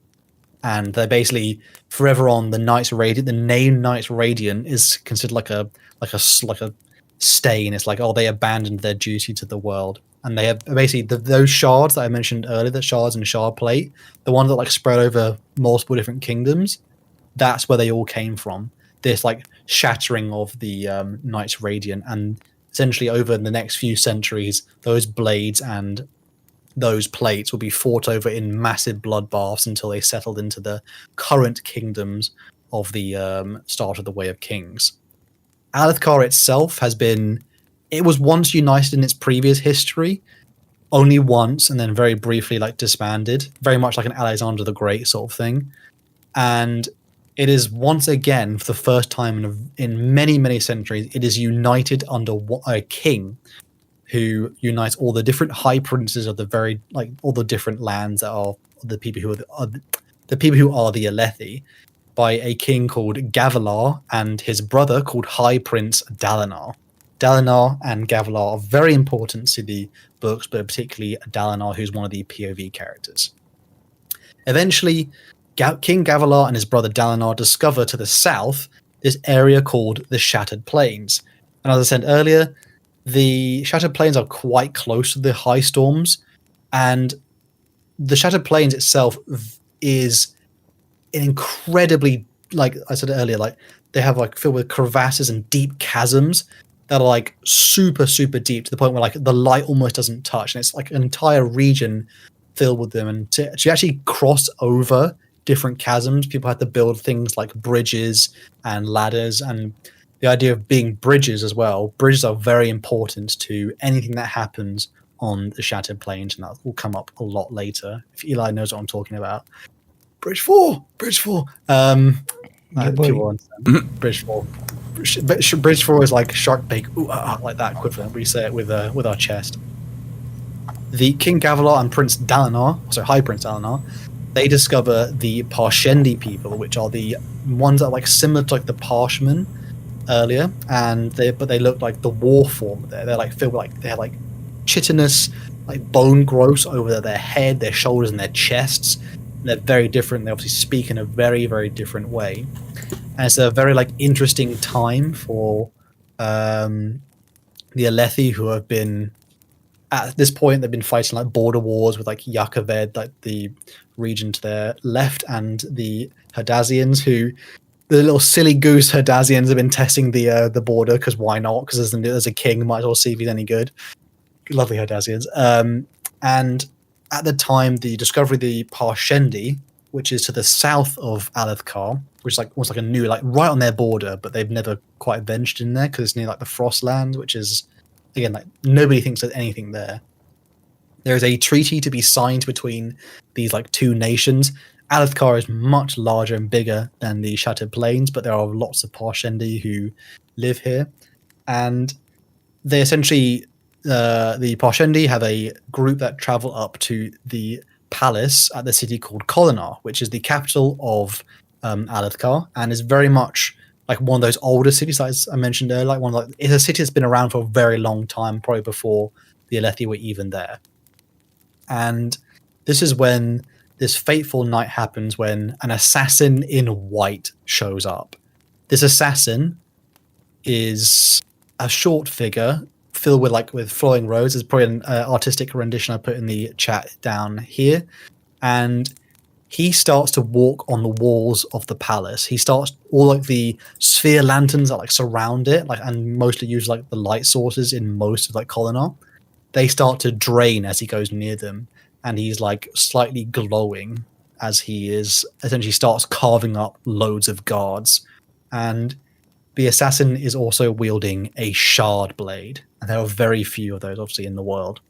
And they're basically forever on the Knights Radiant. The name Knights Radiant is considered like a stain. It's like, oh, they abandoned their duty to the world. And they have basically those shards that I mentioned earlier, the shards and shard plate, the ones that like spread over multiple different kingdoms. that's where they all came from. This like shattering of the Knights Radiant, and essentially over the next few centuries, those blades and those plates will be fought over in massive bloodbaths until they settled into the current kingdoms of the start of the Way of Kings. Alethkar itself it was once united in its previous history, only once, and then very briefly like disbanded, very much like an Alexander the Great sort of thing. And it is once again, for the first time in many, many centuries, it is united under a king who unites all the different high princes of all the different lands that are the people who are the people who are the Alethi, by a king called Gavilar and his brother called High Prince Dalinar. Dalinar and Gavilar are very important to the books, but particularly Dalinar, who's one of the POV characters. Eventually, King Gavilar and his brother Dalinar discover to the south this area called the Shattered Plains. And as I said earlier, the Shattered Plains are quite close to the High Storms, and the Shattered Plains itself is an incredibly, like I said earlier, like they have like filled with crevasses and deep chasms that are like super, super deep to the point where like the light almost doesn't touch, and it's like an entire region filled with them. And to actually cross over different chasms, people had to build things like bridges and ladders, and the idea of being bridges as well. Bridges are very important to anything that happens on the Shattered Plains, and that will come up a lot later if Eli knows what I'm talking about. Bridge 4. Bridge 4. People understand. Bridge 4. Bridge 4 is like shark bake, like that equivalent. We say it with our chest. The King Gavilar and Prince Dalinar, so High Prince Dalinar, they discover the Parshendi people, which are the ones that are like similar to like the Parshmen earlier, but they look like the war form. They're like filled with like they have like chitinous like bone growths over their head, their shoulders, and their chests. They're very different. They obviously speak in a very, very different way, and it's a very like interesting time for the Alethi, who have been at this point they've been fighting like border wars with like Yakaved, like the region to their left, and the Herdazians, who the little silly goose Herdazians have been testing the border because why not? Because there's a king, might as well see if he's any good. Lovely Herdazians, and at the time, the discovery of the Parshendi, which is to the south of Alethkar, which is like almost like a new, like right on their border, but they've never quite ventured in there because it's near like the Frostland, which is again like nobody thinks there's anything there. There is a treaty to be signed between these like two nations. Alethkar is much larger and bigger than the Shattered Plains, but there are lots of Parshendi who live here, and they essentially. The Parshendi have a group that travel up to the palace at the city called Kolinar, which is the capital of Alethkar, and is very much like one of those older cities that I mentioned earlier. Like it's a city that's been around for a very long time, probably before the Alethi were even there. And this is when this fateful night happens, when an assassin in white shows up. This assassin is a short figure filled with flowing robes. There's probably an artistic rendition I put in the chat down here, and he starts to walk on the walls of the palace. He starts all like the sphere lanterns that like surround it, like and mostly use like the light sources in most of like Kolinar. They start to drain as he goes near them, and he's like slightly glowing as he is essentially starts carving up loads of guards. And the assassin is also wielding a shard blade, and there are very few of those, obviously, in the world.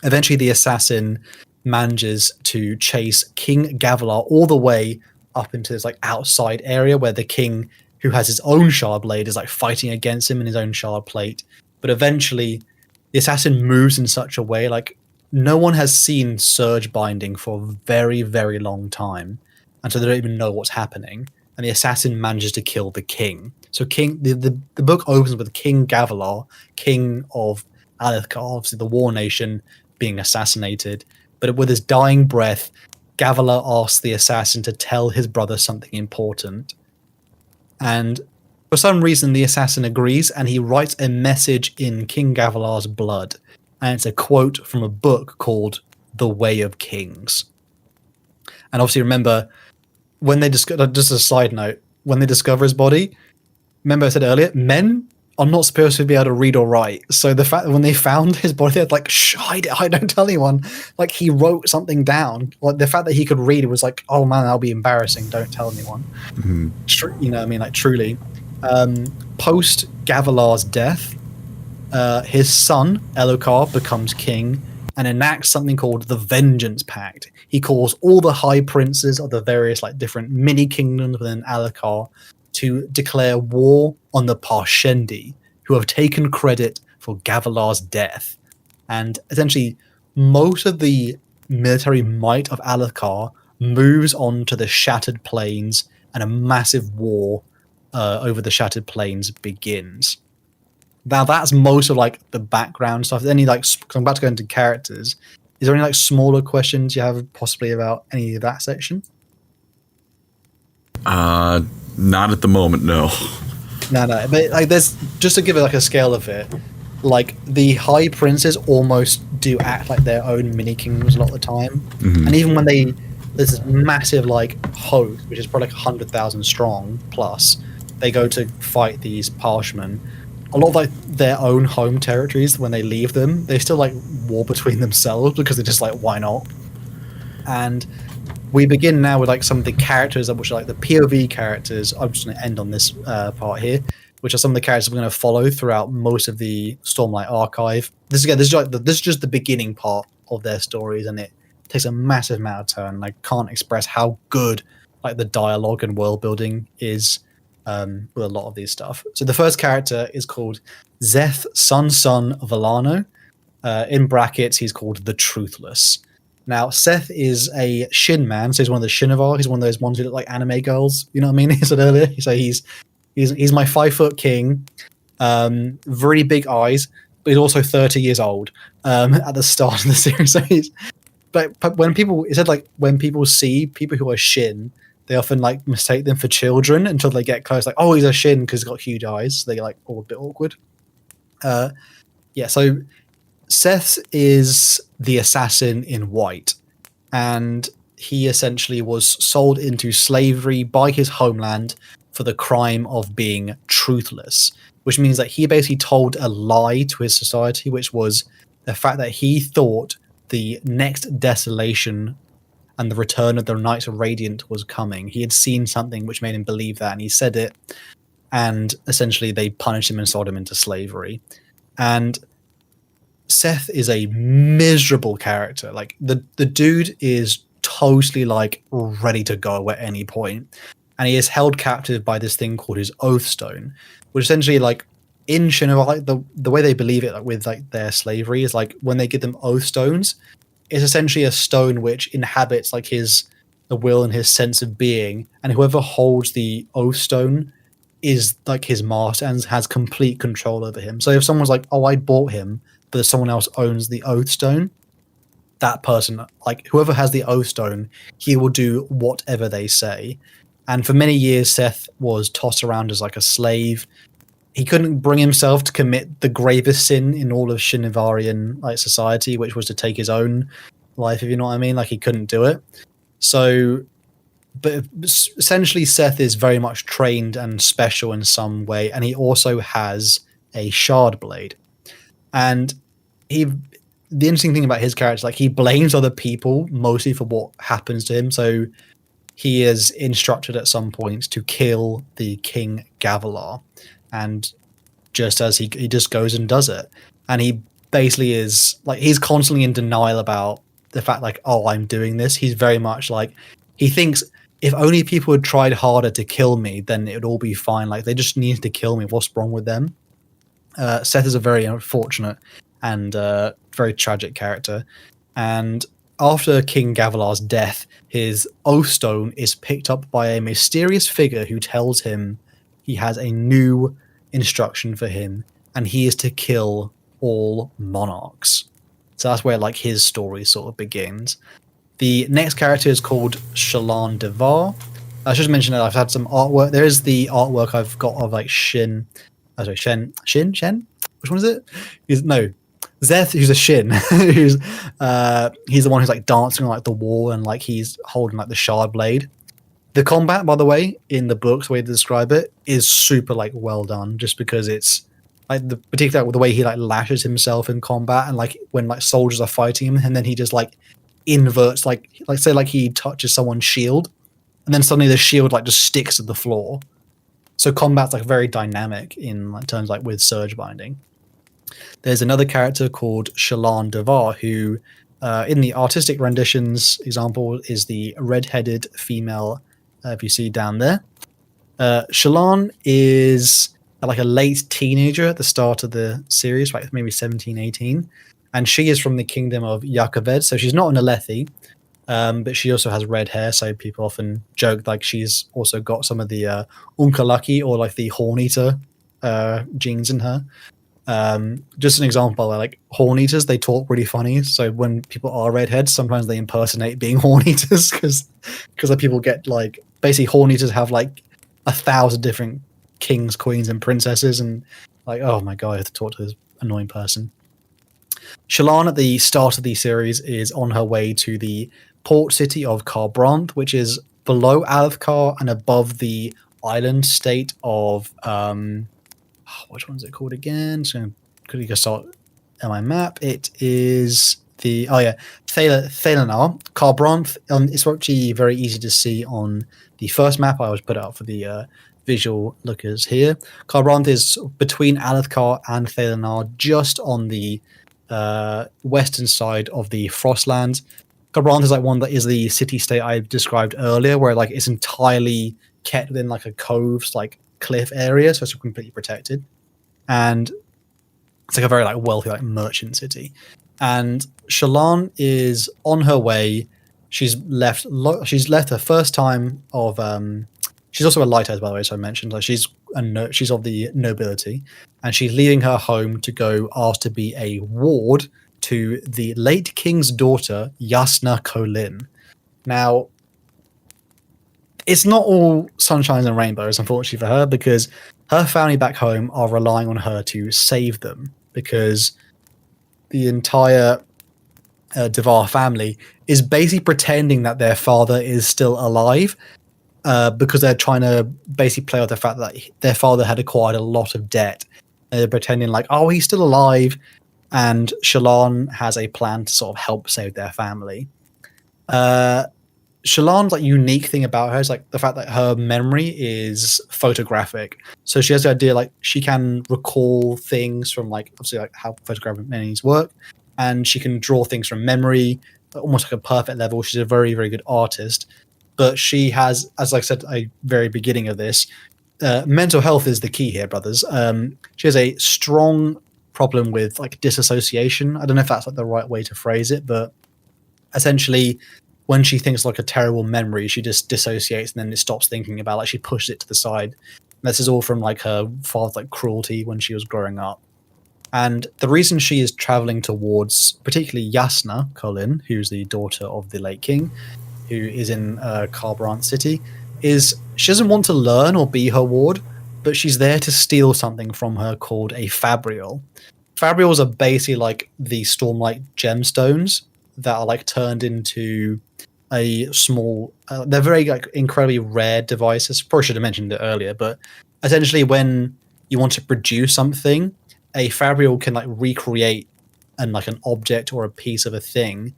Eventually, the assassin manages to chase King Gavilar all the way up into this like outside area where the king, who has his own shard blade, is like fighting against him in his own shard plate. But eventually, the assassin moves in such a way like no one has seen surgebinding for a very, very long time, and so they don't even know what's happening. And the assassin manages to kill the king. So the book opens with King Gavilar, king of Alethkar, obviously the war nation, being assassinated. But with his dying breath, Gavilar asks the assassin to tell his brother something important. And for some reason, the assassin agrees, and he writes a message in King Gavilar's blood. And it's a quote from a book called The Way of Kings. And obviously, remember, when they discover, just a side note, when they discover his body, remember I said earlier, men are not supposed to be able to read or write. So the fact that when they found his body, they're like, shh, hide it, don't tell anyone. Like, he wrote something down. Like, the fact that he could read, it was like, oh man, that'll be embarrassing. Don't tell anyone. You know what I mean? Like, truly. Post Gavilar's death, his son, Elokar, becomes king and enacts something called the Vengeance Pact. He calls all the high princes of the various like different mini kingdoms within Elokar to declare war on the Parshendi, who have taken credit for Gavilar's death. And essentially, most of the military might of Elokar moves on to the Shattered Plains, and a massive war over the Shattered Plains begins. Now, that's most of like the background stuff. Any like, I'm about to go into characters. Is there any like smaller questions you have possibly about any of that section? Not at the moment, no. No. But like, there's just to give it like a scale of it. Like, the high princes almost do act like their own mini kingdoms a lot of the time, and even when there's this massive like host, which is probably like 100,000 strong plus, they go to fight these Parshmen. A lot of like their own home territories, when they leave them, they still like war between themselves because they're just like, why not? And we begin now with like some of the characters, which are like the POV characters. I'm just going to end on this part here, which are some of the characters we're going to follow throughout most of the Stormlight archive. This is just the beginning part of their stories, and it takes a massive amount of turn. And I can't express how good like the dialogue and world building is with a lot of these stuff. So the first character is called Zeth, son of Alano. In brackets, he's called the Truthless. Now, Seth is a Shin man, so he's one of the Shinovar. He's one of those ones who look like anime girls. You know what I mean? He said earlier. So he's my 5-foot king, very big eyes, but he's also 30 years old at the start of the series. But when people see people who are Shin, they often like mistake them for children until they get close. Like, oh, he's a Shin because he's got huge eyes. So they're like all a bit awkward. So Seth is the assassin in white, and he essentially was sold into slavery by his homeland for the crime of being truthless, which means that he basically told a lie to his society, which was the fact that he thought the next desolation and the return of the Knights of Radiant was coming. He had seen something which made him believe that, and he said it, and essentially they punished him and sold him into slavery. And Seth is a miserable character. Like, the dude is totally like ready to go at any point, and he is held captive by this thing called his Oath Stone, which essentially, like, in Shinovar, like the way they believe it, like with like their slavery, is like when they give them Oath Stones, it's essentially a stone which inhabits like the will and his sense of being, and whoever holds the Oath Stone is like his master and has complete control over him. So if someone's like, oh, I bought him, but someone else owns the Oath Stone, that person, like whoever has the Oath Stone, he will do whatever they say. And for many years, Seth was tossed around as like a slave. He couldn't bring himself to commit the gravest sin in all of Shinivarian like society, which was to take his own life, if you know what I mean. Like, he couldn't do it. So, but essentially Seth is very much trained and special in some way, and he also has a shard blade. And the interesting thing about his character, like, he blames other people mostly for what happens to him. So he is instructed at some point to kill the King Gavilar, and just as he just goes and does it. And he basically is like, he's constantly in denial about the fact, like, oh, I'm doing this. He's very much like, he thinks if only people had tried harder to kill me, then it would all be fine. Like, they just needed to kill me. What's wrong with them? Seth is a very unfortunate and very tragic character. And after King Gavilar's death, his Oath Stone is picked up by a mysterious figure who tells him he has a new instruction for him, and he is to kill all monarchs. So that's where like his story sort of begins. The next character is called Shallan Devar. I should mention that I've had some artwork. There is the artwork I've got of like Shen. Which one is it? Zeth, who's a Shin. He's the one who's like dancing on like the wall, and like he's holding like the shard blade. The combat, by the way, in the books, the way to describe it, is super like well done. Just because it's like particularly the way he like lashes himself in combat, and like when like soldiers are fighting him, and then he just like inverts, like say like he touches someone's shield, and then suddenly the shield like just sticks to the floor. So combat's like very dynamic in like terms like with surge binding. There's another character called Shallan Devar who, in the artistic renditions example, is the red-headed female. If you see down there, Shallan is like a late teenager at the start of the series, like maybe 17, 18, and she is from the kingdom of Yakaved, so she's not an Alethi, but she also has red hair, so people often joke like she's also got some of the Unkalaki or like the Horn Eater genes in her. Just an example, like Horn Eaters, they talk really funny, so when people are redheads, sometimes they impersonate being Horn Eaters because people get like basically Horn Eaters have like 1,000 different kings, queens, and princesses, and like, oh my god, I have to talk to this annoying person. Shallan at the start of the series is on her way to the port city of Kharbranth, which is below Alethkar and above the island state of which one is it called again? So quickly go start on my map. It is the Thalanar. Kharbranth. It's actually very easy to see on the first map. I always put it up for the visual lookers here. Kharbranth is between Alethkar and Thalanar, just on the western side of the Frostlands. Kharbranth is like one that is the city-state I described earlier, where like it's entirely kept within like a cove's like cliff area, so it's completely protected, and it's like a very like wealthy like merchant city. And Shallan is on her way. She's left her first time of she's also a lighthouse, by the way, so I mentioned like she's of the nobility, and she's leaving her home to go ask to be a ward to the late king's daughter, Yasna Colin. Now, it's not all sunshine and rainbows, unfortunately for her, because her family back home are relying on her to save them, because the entire Devar family is basically pretending that their father is still alive, because they're trying to basically play off the fact that their father had acquired a lot of debt. They're pretending like, oh, he's still alive, and Shallan has a plan to sort of help save their family. Shallan's like unique thing about her is like the fact that her memory is photographic. So she has the idea like she can recall things from like obviously like how photographic memories work, and she can draw things from memory almost like a perfect level. She's a very, very good artist, but she has, as I said at the very beginning of this, mental health is the key here, brothers. She has a strong problem with like disassociation. I don't know if that's like the right way to phrase it, but essentially when she thinks like a terrible memory, she just dissociates and then it stops thinking about, like she pushes it to the side. And this is all from like her father's like cruelty when she was growing up. And the reason she is traveling towards particularly Yasna Colin, who's the daughter of the late king, who is in Kharbranth city, is she doesn't want to learn or be her ward, but she's there to steal something from her called a Fabrial. Fabrials are basically like the Stormlight gemstones that are like turned into a small they're very like incredibly rare devices. Probably should have mentioned it earlier, but essentially when you want to produce something, a Fabrial can like recreate an object or a piece of a thing,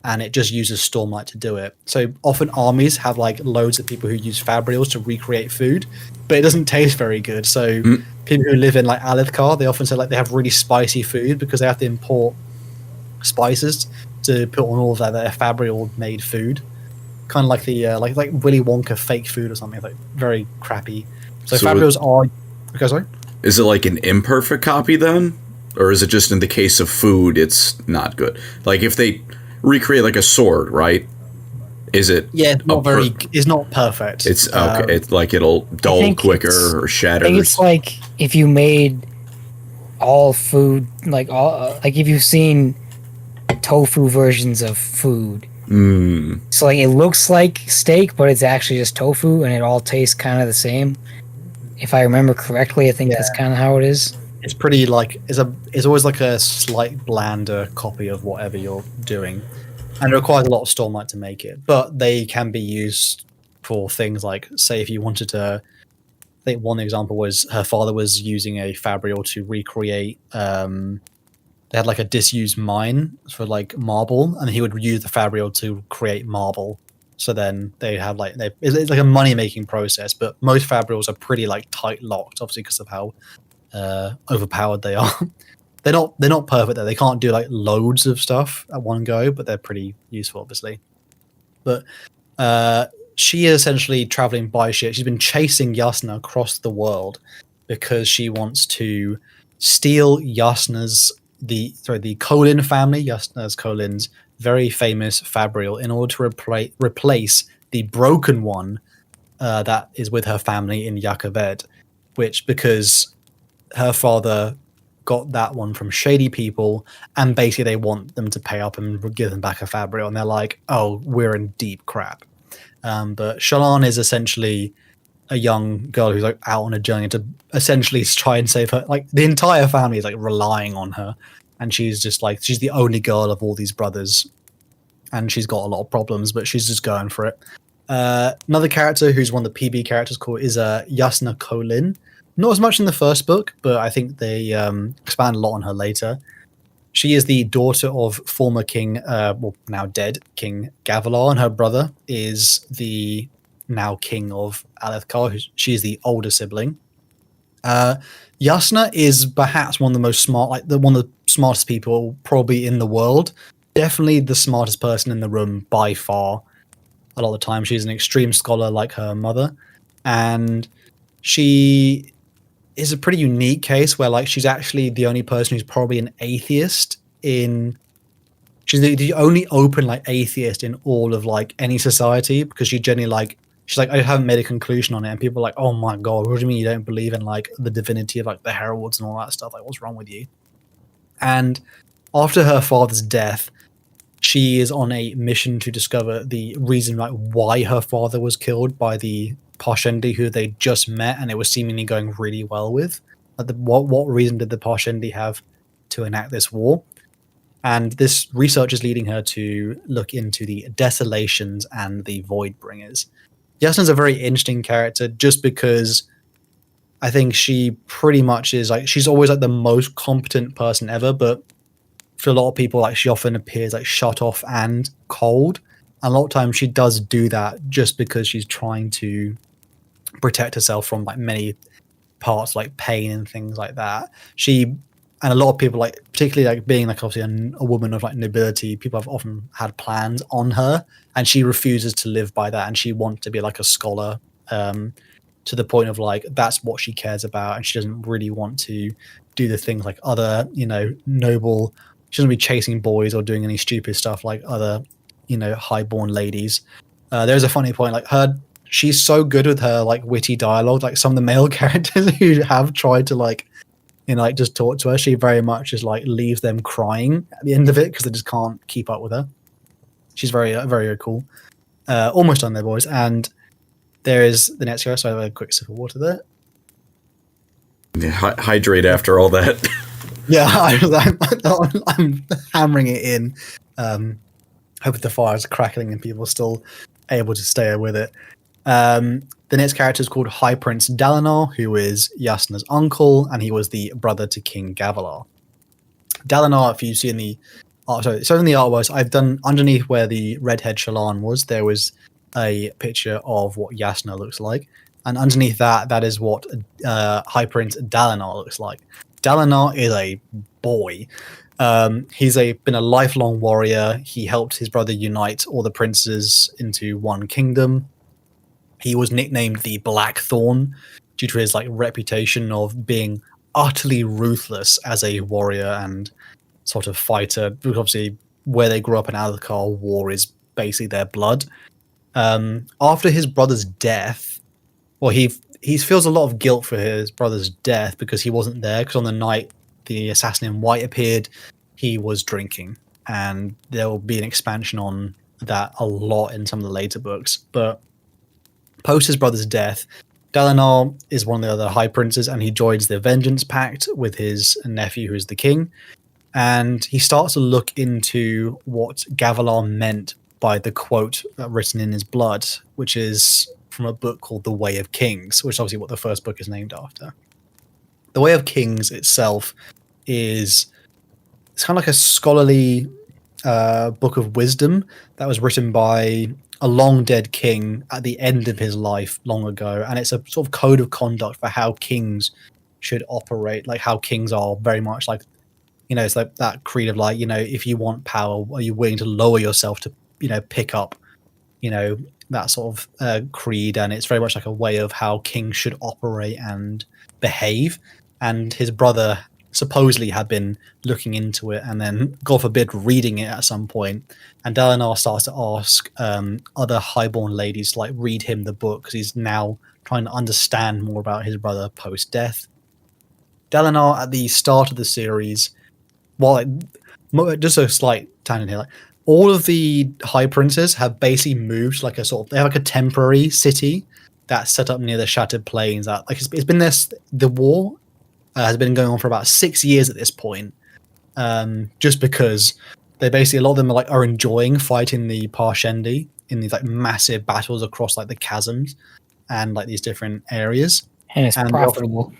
and it just uses Stormlight to do it. So often armies have like loads of people who use Fabrials to recreate food, but it doesn't taste very good. So people who live in like Alethkar, they often say like they have really spicy food because they have to import spices to put on all of their Fabrial made food. Kind of like the like Willy Wonka fake food or something, like very crappy. So Fabrials are okay, sorry? Is it like an imperfect copy then? Or is it just in the case of food it's not good? Like if they recreate like a sword, right? Is it? Yeah, it's not perfect. It's okay. It's like it'll dull quicker or shatter. I think it's like if you made all food, like if you've seen tofu versions of food. So like it looks like steak, but it's actually just tofu, and it all tastes kind of the same. If I remember correctly, I think that's kind of how it is. It's pretty like it's always like a slight blander copy of whatever you're doing, and it requires a lot of Stormlight to make it. But they can be used for things like, say, if you wanted to. I think one example was her father was using a fabrial to recreate. They had like a disused mine for like marble, and he would use the fabrial to create marble. So then they have like it's like a money making process. But most fabrials are pretty like tight locked, obviously because of how overpowered they are. they're not perfect though. They can't do like loads of stuff at one go, but they're pretty useful, obviously. But she is essentially traveling by ship. She's been chasing Yasna across the world because she wants to steal the Colin family, Colin's very famous fabrial, in order to replace the broken one that is with her family in Yakaved, which because her father got that one from shady people, and basically they want them to pay up and give them back a fabrial, and they're like, oh, we're in deep crap. But Shallan is essentially a young girl who's like out on a journey to essentially try and save her. Like the entire family is like relying on her, and she's just like she's the only girl of all these brothers, and she's got a lot of problems, but she's just going for it. Another character who's one of the PB characters is Yasna Colin. Not as much in the first book, but I think they expand a lot on her later. She is the daughter of former king, now dead King Gavilar, and her brother is the now king of Alethkar. She is the older sibling. Yasna is perhaps one of the one of the smartest people probably in the world. Definitely the smartest person in the room by far. A lot of the time, she's an extreme scholar like her mother, and she is a pretty unique case where like she's actually the only person who's probably an atheist she's the only open like atheist in all of like any society, because she's like I haven't made a conclusion on it, and people are like, oh my god, what do you mean you don't believe in like the divinity of like the Heralds and all that stuff? Like, what's wrong with you? And after her father's death, she is on a mission to discover the reason like why her father was killed by the Parshendi who they just met, and it was seemingly going really well with. What reason did the Parshendi have to enact this war? And this research is leading her to look into the Desolations and the Voidbringers. Yasna's a very interesting character just because I think she pretty much is like she's always like the most competent person ever, but for a lot of people, like she often appears like shut off and cold. And a lot of times she does do that just because she's trying to protect herself from like many parts like pain and things like that. And a lot of people, like particularly like being like obviously a woman of like nobility, people have often had plans on her, and she refuses to live by that, and she wants to be like a scholar to the point of like that's what she cares about, and she doesn't really want to do the things like other noble. She doesn't be chasing boys or doing any stupid stuff like other highborn ladies. There's a funny point like she's so good with her like witty dialogue, like some of the male characters who have tried to like just talk to her, she very much just like leaves them crying at the end of it because they just can't keep up with her. She's very very cool. Almost done there, boys. And there is the next character. So I have a quick sip of water there. Yeah, hydrate after all that. Yeah, I'm hammering it in. Hope the fire is crackling and people are still able to stay with it. The next character is called High Prince Dalinar, who is Yasna's uncle, and he was the brother to King Gavilar. Dalinar, if you see in the in the artworks, I've done underneath where the redhead Shallan was, there was a picture of what Yasna looks like, and underneath that is what High Prince Dalinar looks like. Dalinar is a boy. He's been a lifelong warrior. He helped his brother unite all the princes into one kingdom. He was nicknamed the Blackthorn due to his like reputation of being utterly ruthless as a warrior and sort of fighter. Because obviously, where they grew up in Alethkar, war is basically their blood. After his brother's death, he feels a lot of guilt for his brother's death because he wasn't there. Because on the night the assassin in white appeared, he was drinking, and there will be an expansion on that a lot in some of the later books. But post his brother's death, Dalinar is one of the other high princes, and he joins the Vengeance Pact with his nephew, who is the king. And he starts to look into what Gavilar meant by the quote written in his blood, which is from a book called The Way of Kings, which is obviously what the first book is named after. The Way of Kings itself it's kind of like a scholarly book of wisdom that was written by a long dead king at the end of his life long ago, and it's a sort of code of conduct for how kings should operate, like how kings are very much like, it's like that creed of like, if you want power, are you willing to lower yourself to pick up that sort of creed. And it's very much like a way of how kings should operate and behave. And his brother supposedly had been looking into it and then, God forbid, reading it at some point. And Dalinar starts to ask other highborn ladies to like read him the book because he's now trying to understand more about his brother post-death. Dalinar, at the start of the series, just a slight tangent here, like all of the high princes have basically moved like they have like a temporary city that's set up near the Shattered Plains. That like it's been this, the war has been going on for about 6 years at this point, just because they basically, a lot of them are enjoying fighting the Parshendi in these like massive battles across like the chasms and like these different areas. And it's profitable.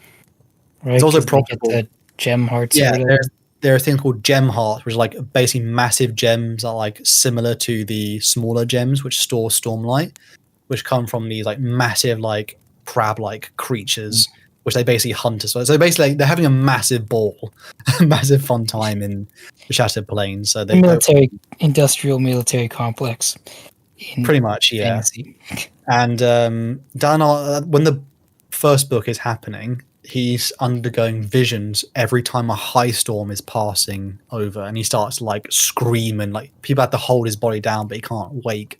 Right? It's also profitable. The gem hearts. Yeah, there are things called gem hearts, which are like basically massive gems that are like similar to the smaller gems which store Stormlight, which come from these like massive like crab-like creatures, which they basically hunt as well. So basically they're having a massive ball, a massive fun time in the Shattered Plains. So they industrial military complex. Pretty much, yeah. Fantasy. And Dalinar, when the first book is happening, he's undergoing visions every time a high storm is passing over, and he starts to like scream, and like people have to hold his body down, but he can't wake.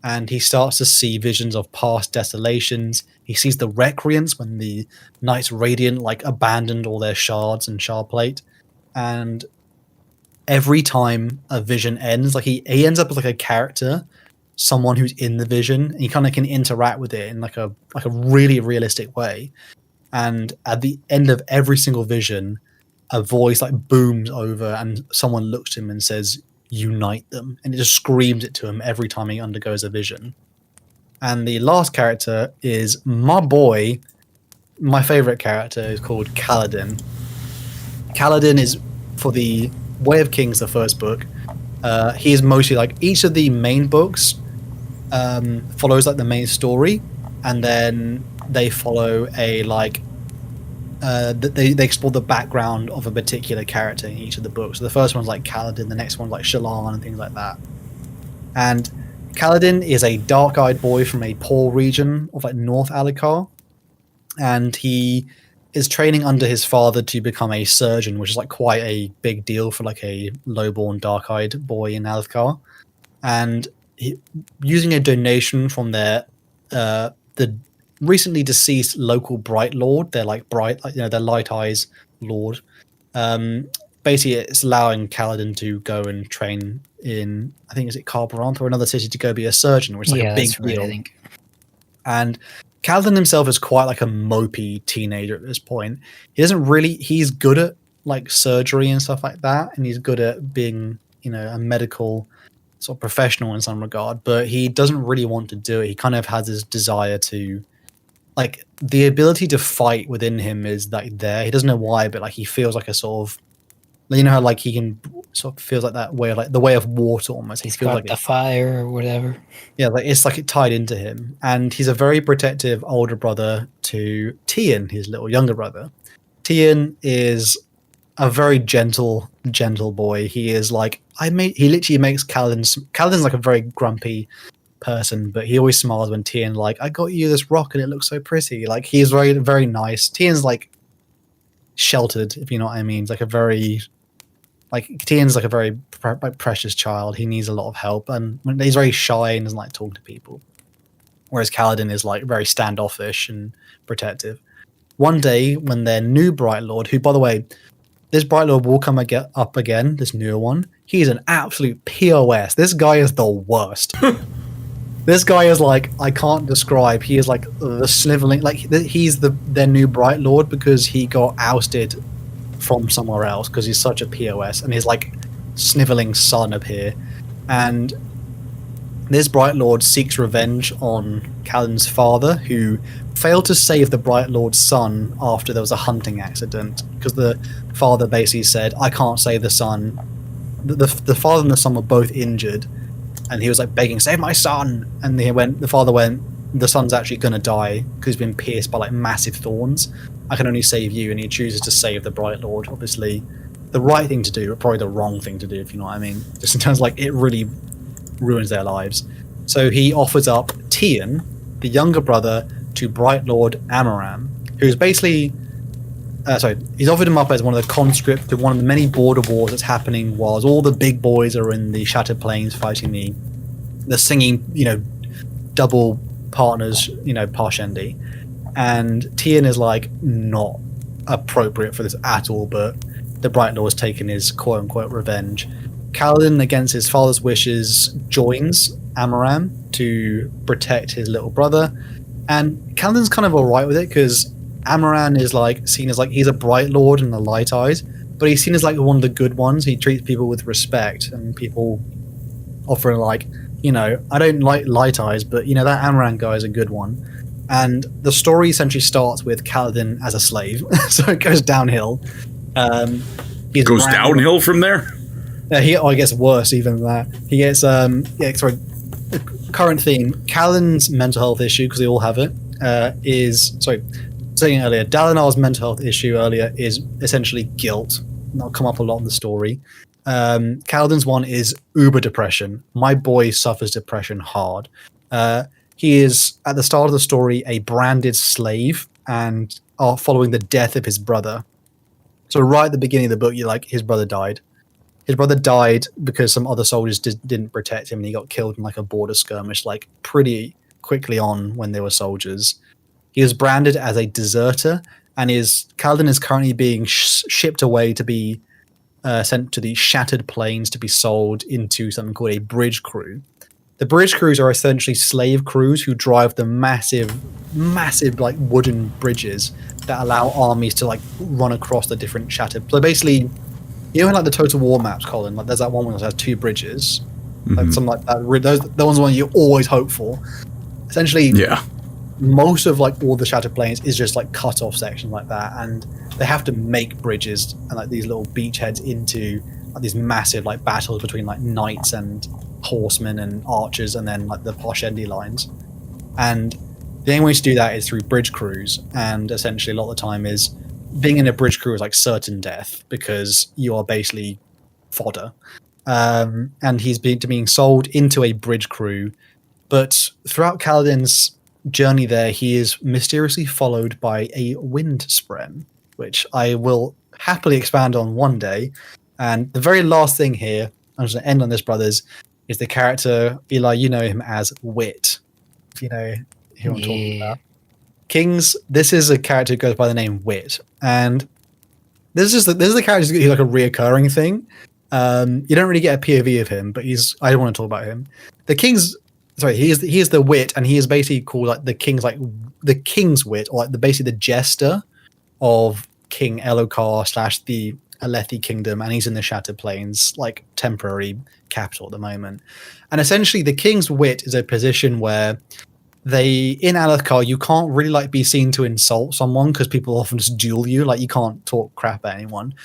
And he starts to see visions of past desolations. He sees the recreants when the Knights Radiant like abandoned all their shards and shard plate. And every time a vision ends, like he ends up as like a character, someone who's in the vision, and he kind of can interact with it in like a really realistic way. And at the end of every single vision, a voice like booms over, and someone looks to him and says, "Unite them," and it just screams it to him every time he undergoes a vision. And the last character is my boy. My favorite character is called Kaladin. Kaladin is, for the Way of Kings, the first book. He is mostly like, each of the main books follows like the main story, and then they follow a like they explore the background of a particular character in each of the books. So the first one's like Kaladin, the next one's like Shallan and things like that. And Kaladin is a dark-eyed boy from a poor region of like North Alikar, and he is training under his father to become a surgeon, which is like quite a big deal for like a lowborn dark-eyed boy in Alikar. And using a donation from the recently deceased local Bright Lord, they're like bright, their Light Eyes Lord. Basically, it's allowing Kaladin to go and train in, I think, is it Carburanth or another city, to go be a surgeon, which is like a big deal. I think. And Kaladin himself is quite like a mopey teenager at this point. He's good at like surgery and stuff like that, and he's good at being, a medical sort of professional in some regard, but he doesn't really want to do it. He kind of has this desire to, like, the ability to fight within him is like there. He doesn't know why, but like he feels like a sort of, how like he can sort of feels like that way of like the way of water almost. He's feels got like the fire or whatever. Yeah, like it's like it tied into him, and he's a very protective older brother to Tian, his little younger brother. Tian is a very gentle boy. He is like he literally makes Kaladin's like a very grumpy person, but he always smiles when Tian like, "I got you this rock and it looks so pretty." Like he's very, very nice. Tian's like sheltered, if you know what I mean. It's like a very Tian's like a very precious child. He needs a lot of help, and he's very shy and doesn't like talking to people. Whereas Kaladin is like very standoffish and protective. One day, when their new Bright Lord, who, by the way, this Bright Lord will come up again, this newer one. He's an absolute POS. This guy is the worst. This guy is like, I can't describe. He is like the sniveling, like he's their new Bright Lord because he got ousted from somewhere else because he's such a POS, and his like sniveling son appear. And This Bright Lord seeks revenge on Kaladin's father, who failed to save the Bright Lord's son after there was a hunting accident, because the father basically said, I can't save the son. The father and the son were both injured, and he was like begging, save my son. And the father went, the son's actually going to die because he's been pierced by like massive thorns. I can only save you. And he chooses to save the Bright Lord. Obviously the right thing to do, but probably the wrong thing to do, if you know what I mean. Just in terms of, like, it really ruins their lives. So he offers up Tian, the younger brother, to Bright Lord Amaram, who's basically he's offered him up as one of the conscript to one of the many border wars that's happening whilst all the big boys are in the Shattered Plains fighting the singing, double partners, Parshendi. And Tian is like not appropriate for this at all, but the Bright Lord's taken his quote-unquote revenge. Kaladin, against his father's wishes, joins Amaram to protect his little brother. And Kaladin's kind of alright with it, because Amaran is like seen as like he's a Bright Lord in the Light Eyes, but he's seen as like one of the good ones. He treats people with respect, and people offering like, I don't like Light Eyes, but that Amaran guy is a good one. And the story essentially starts with Kaladin as a slave, so it goes downhill. It goes downhill from there? I guess worse even than that. He gets the current theme, Kaladin's mental health issue, because they all have it, saying earlier, Dalinar's mental health issue earlier is essentially guilt. That'll come up a lot in the story. Kaladin's one is uber depression. My boy suffers depression hard. He is, at the start of the story, a branded slave and following the death of his brother. So right at the beginning of the book, you're like, his brother died. His brother died because some other soldiers didn't protect him, and he got killed in like a border skirmish, like pretty quickly on when they were soldiers. He was branded as a deserter, and Kaladin is currently being shipped away to be sent to the Shattered Plains to be sold into something called a bridge crew. The bridge crews are essentially slave crews who drive the massive like wooden bridges that allow armies to like run across the different shattered. So basically, like the Total War maps, Colin. Like there's that one that has 2 bridges, like something like that. Those one you always hope for. Essentially, yeah. Most of like all the Shattered Plains is just like cut off sections like that, and they have to make bridges and like these little beachheads into like these massive like battles between like knights and horsemen and archers, and then like the Parshendi lines. And the only way to do that is through bridge crews, and essentially a lot of the time is being in a bridge crew is like certain death because you are basically fodder. And he's being sold into a bridge crew, but throughout Kaladin's journey there, he is mysteriously followed by a wind spren, which I will happily expand on one day. And the very last thing here, I'm just going to end on this, brothers, is the character, Eli, you know him as Wit. If you know who I'm talking about. Kings, this is a character who goes by the name Wit. And this is the character who's like a reoccurring thing. You don't really get a POV of him, but I don't want to talk about him. He is the Wit, and he is basically called like the King's Wit, or like basically the jester of King Elokar / the Alethi Kingdom, and he's in the Shattered Plains, like temporary capital at the moment. And essentially, the King's Wit is a position where in Alethkar, you can't really like be seen to insult someone because people often just duel you. Like you can't talk crap at anyone.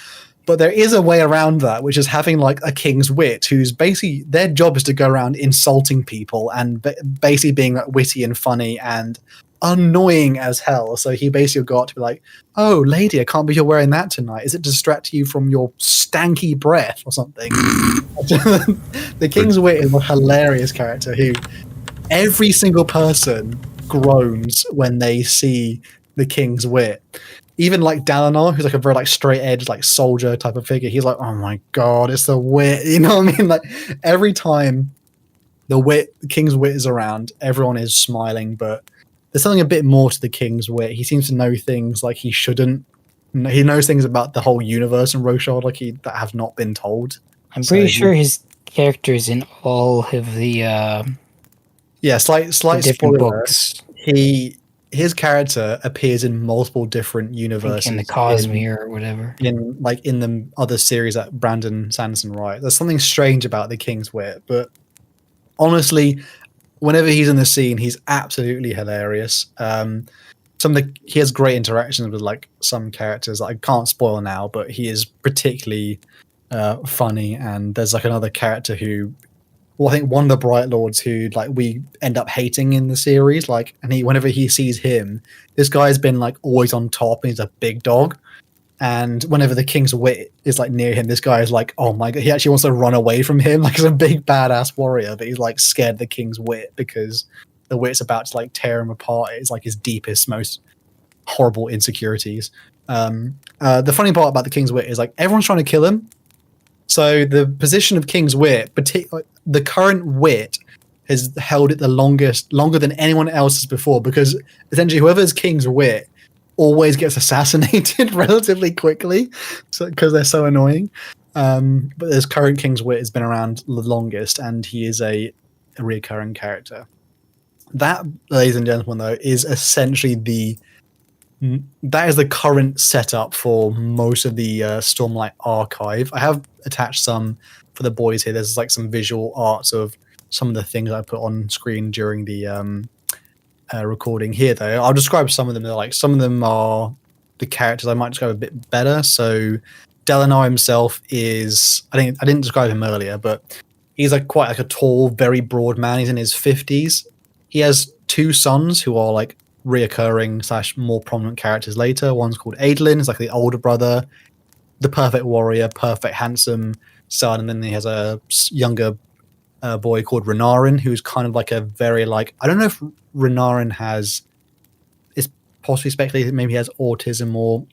But there is a way around that, which is having like a King's Wit, who's basically their job is to go around insulting people and basically being like witty and funny and annoying as hell. So he basically got to be like, "Oh, lady, I can't believe you're wearing that tonight. Is it to distract you from your stanky breath or something?" The King's Wit is a hilarious character who every single person groans when they see the King's Wit. Even like Dalinar, who's like a very like straight edge like soldier type of figure, he's like, "Oh my god, it's the Wit." You know what I mean? Like every time the King's Wit is around, everyone is smiling, but there's something a bit more to the King's Wit. He seems to know things like he shouldn't. He knows things about the whole universe in Roshar that have not been told. I'm pretty sure his characters in all of the slight different spoiler. books. His character appears in multiple different universes. In the Cosmere or whatever. In the other series that Brandon Sanderson writes. There's something strange about the King's Wit, but honestly, whenever he's in the scene, he's absolutely hilarious. He has great interactions with like some characters that I can't spoil now, but he is particularly funny. And there's like another character who, well, I think one of the Bright Lords who like we end up hating in the series, like, and whenever he sees him, this guy's been like always on top, and he's a big dog. And whenever the King's Wit is like near him, this guy is like, oh my god, he actually wants to run away from him, like he's a big badass warrior, but he's like scared of the King's Wit because the Wit's about to like tear him apart. It's like his deepest, most horrible insecurities. The funny part about the King's Wit is like everyone's trying to kill him. So the position of King's Wit, the current Wit, has held it the longer than anyone else's before, because essentially whoever's King's Wit always gets assassinated relatively quickly, because they're so annoying. But this current King's Wit has been around the longest, and he is a recurring character. That, ladies and gentlemen, though, is essentially the current setup for most of the Stormlight archive. I have attached some for the boys here. There's like some visual arts of some of the things I put on screen during the recording here, though. I'll describe some of them. Like some of them are the characters I might describe a bit better. So Dalinar himself is, I didn't describe him earlier, but he's like quite like a tall, very broad man. He's in his 50s. He has two sons who are like reoccurring / more prominent characters later. One's called Adolin, is like the older brother, the perfect warrior, perfect handsome son, and then he has a younger boy called Renarin, who's kind of like a very like, I don't know if Renarin is possibly speculated maybe he has autism or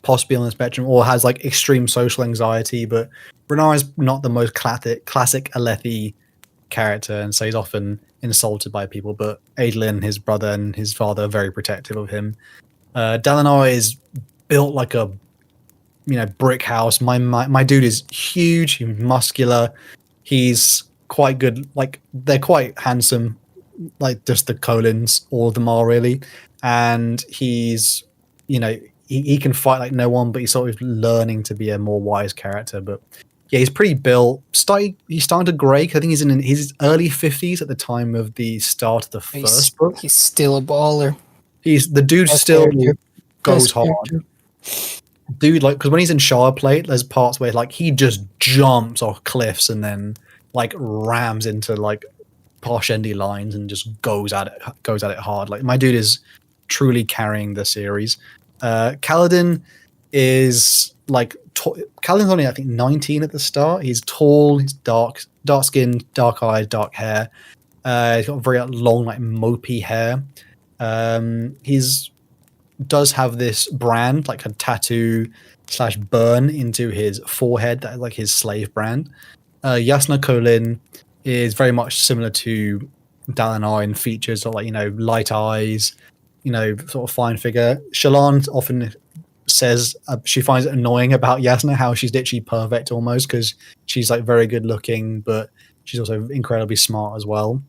possibly on the spectrum, or has like extreme social anxiety, but Renarin's not the most classic Alethi character, and so he's often insulted by people. But Adolin, his brother, and his father are very protective of him. Dalinar is built like a brick house. My dude is huge, he's muscular, he's quite good, like they're quite handsome, like just the Colins, all of them are really, and he's he can fight like no one, but he's sort of learning to be a more wise character. But yeah, he's pretty built. He's starting to grey. I think he's in his early 50s at the time of the start of the first book. He's still a baller. The dude Best still character. goes Best hard. character. Dude, like, because when he's in Shardplate, there's parts where like he just jumps off cliffs and then like rams into like Parshendi lines and just goes at it hard. Like, my dude is truly carrying the series. Kaladin is like Kaladin's only I think 19 at the start. He's tall, he's dark skin, dark eyes, dark hair. He's got very long like mopey hair. He's does have this brand, like a tattoo / burn into his forehead, that is like his slave brand. Yasna Colin is very much similar to Dalinar in features of like light eyes, sort of fine figure. Shallan often says she finds it annoying about Yasna how she's literally perfect almost, because she's like very good looking, but she's also incredibly smart as well.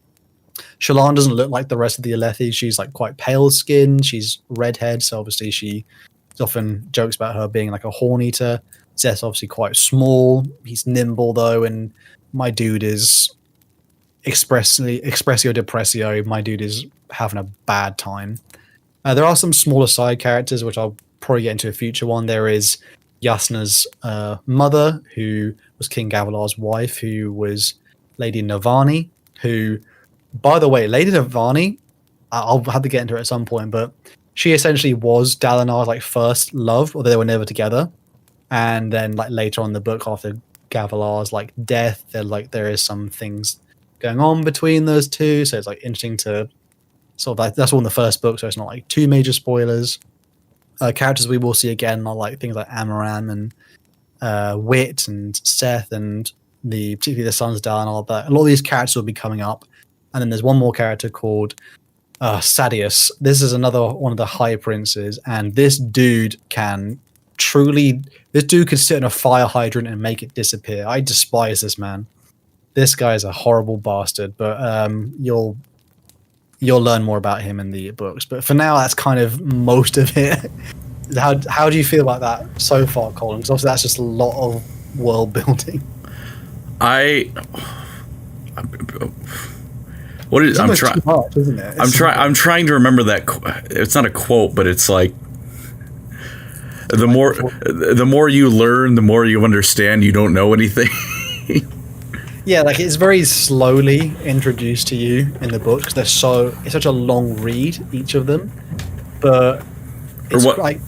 Shallan doesn't look like the rest of the Alethi. She's like quite pale skin. She's redhead, so obviously she often jokes about her being like a horn eater. Zeth's obviously quite small. He's nimble though, and my dude is expressio depressio. My dude is having a bad time. There are some smaller side characters which I'll probably get into a future one. There is Yasna's mother, who was King Gavilar's wife, who was Lady Navani, who, by the way, Lady Navani, I'll have to get into her at some point, but she essentially was Dalinar's like first love, although they were never together. And then like later on in the book, after Gavilar's like death, there is some things going on between those two, so it's like interesting to sort of like, that's all in the first book, so it's not like too major spoilers. Characters we will see again are like things like Amaram and Wit and Seth and particularly the sons of Dalinar. But a lot of these characters will be coming up. And then there's one more character called Sadius. This is another one of the High Princes, and this dude can could sit in a fire hydrant and make it disappear. I despise this man. This guy is a horrible bastard, but you'll learn more about him in the books. But for now, that's kind of most of it. How do you feel about that so far, Colin? Because obviously that's just a lot of world building. I what is? I'm trying. Isn't it? I'm trying to remember that. It's not a quote, but it's like the more you learn, the more you understand. You don't know anything. Yeah, like it's very slowly introduced to you in the books. It's such a long read, each of them. But it's like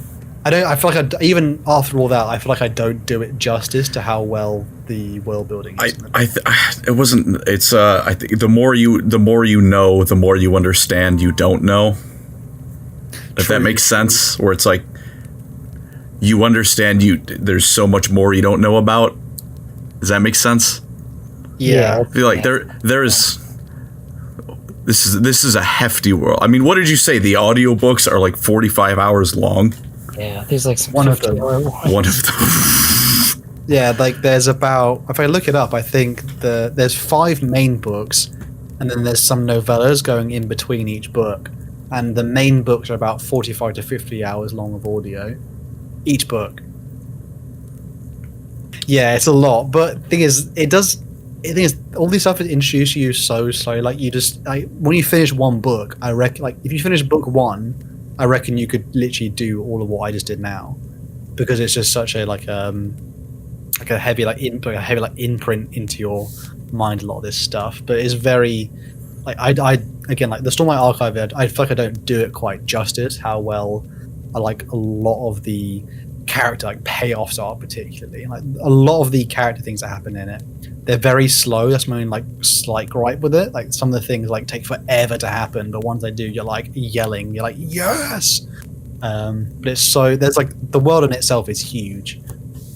I feel like even after all that, I feel like I don't do it justice to how well the world building is. It wasn't. It's I think the more you know, the more you understand. You don't know. If that makes sense, where it's like you understand there's so much more you don't know about. Does that make sense? Yeah, I feel like there is. This is a hefty world. I mean, what did you say? The audiobooks are like 45 hours long. Yeah, there's like some one of them. One of them. Yeah, like there's about, if I look it up, I think there's 5 main books, and then there's some novellas going in between each book, and the main books are about 45 to 50 hours long of audio, each book. Yeah, it's a lot, but the thing is, all this stuff is introduced to you so slowly. Like you just when you finish one book, I reckon, like if you finish book 1, I reckon you could literally do all of what I just did now, because it's just such a a heavy imprint into your mind, a lot of this stuff. But it's very like I again, like the Stormlight Archive, I feel like I don't do it quite justice how well I like a lot of the character like payoffs are, particularly like a lot of the character things that happen in it. They're very slow. That's my only slight gripe with it. Like some of the things like take forever to happen, but once they do, you're like yelling. You're like yes. But it's there's like the world in itself is huge.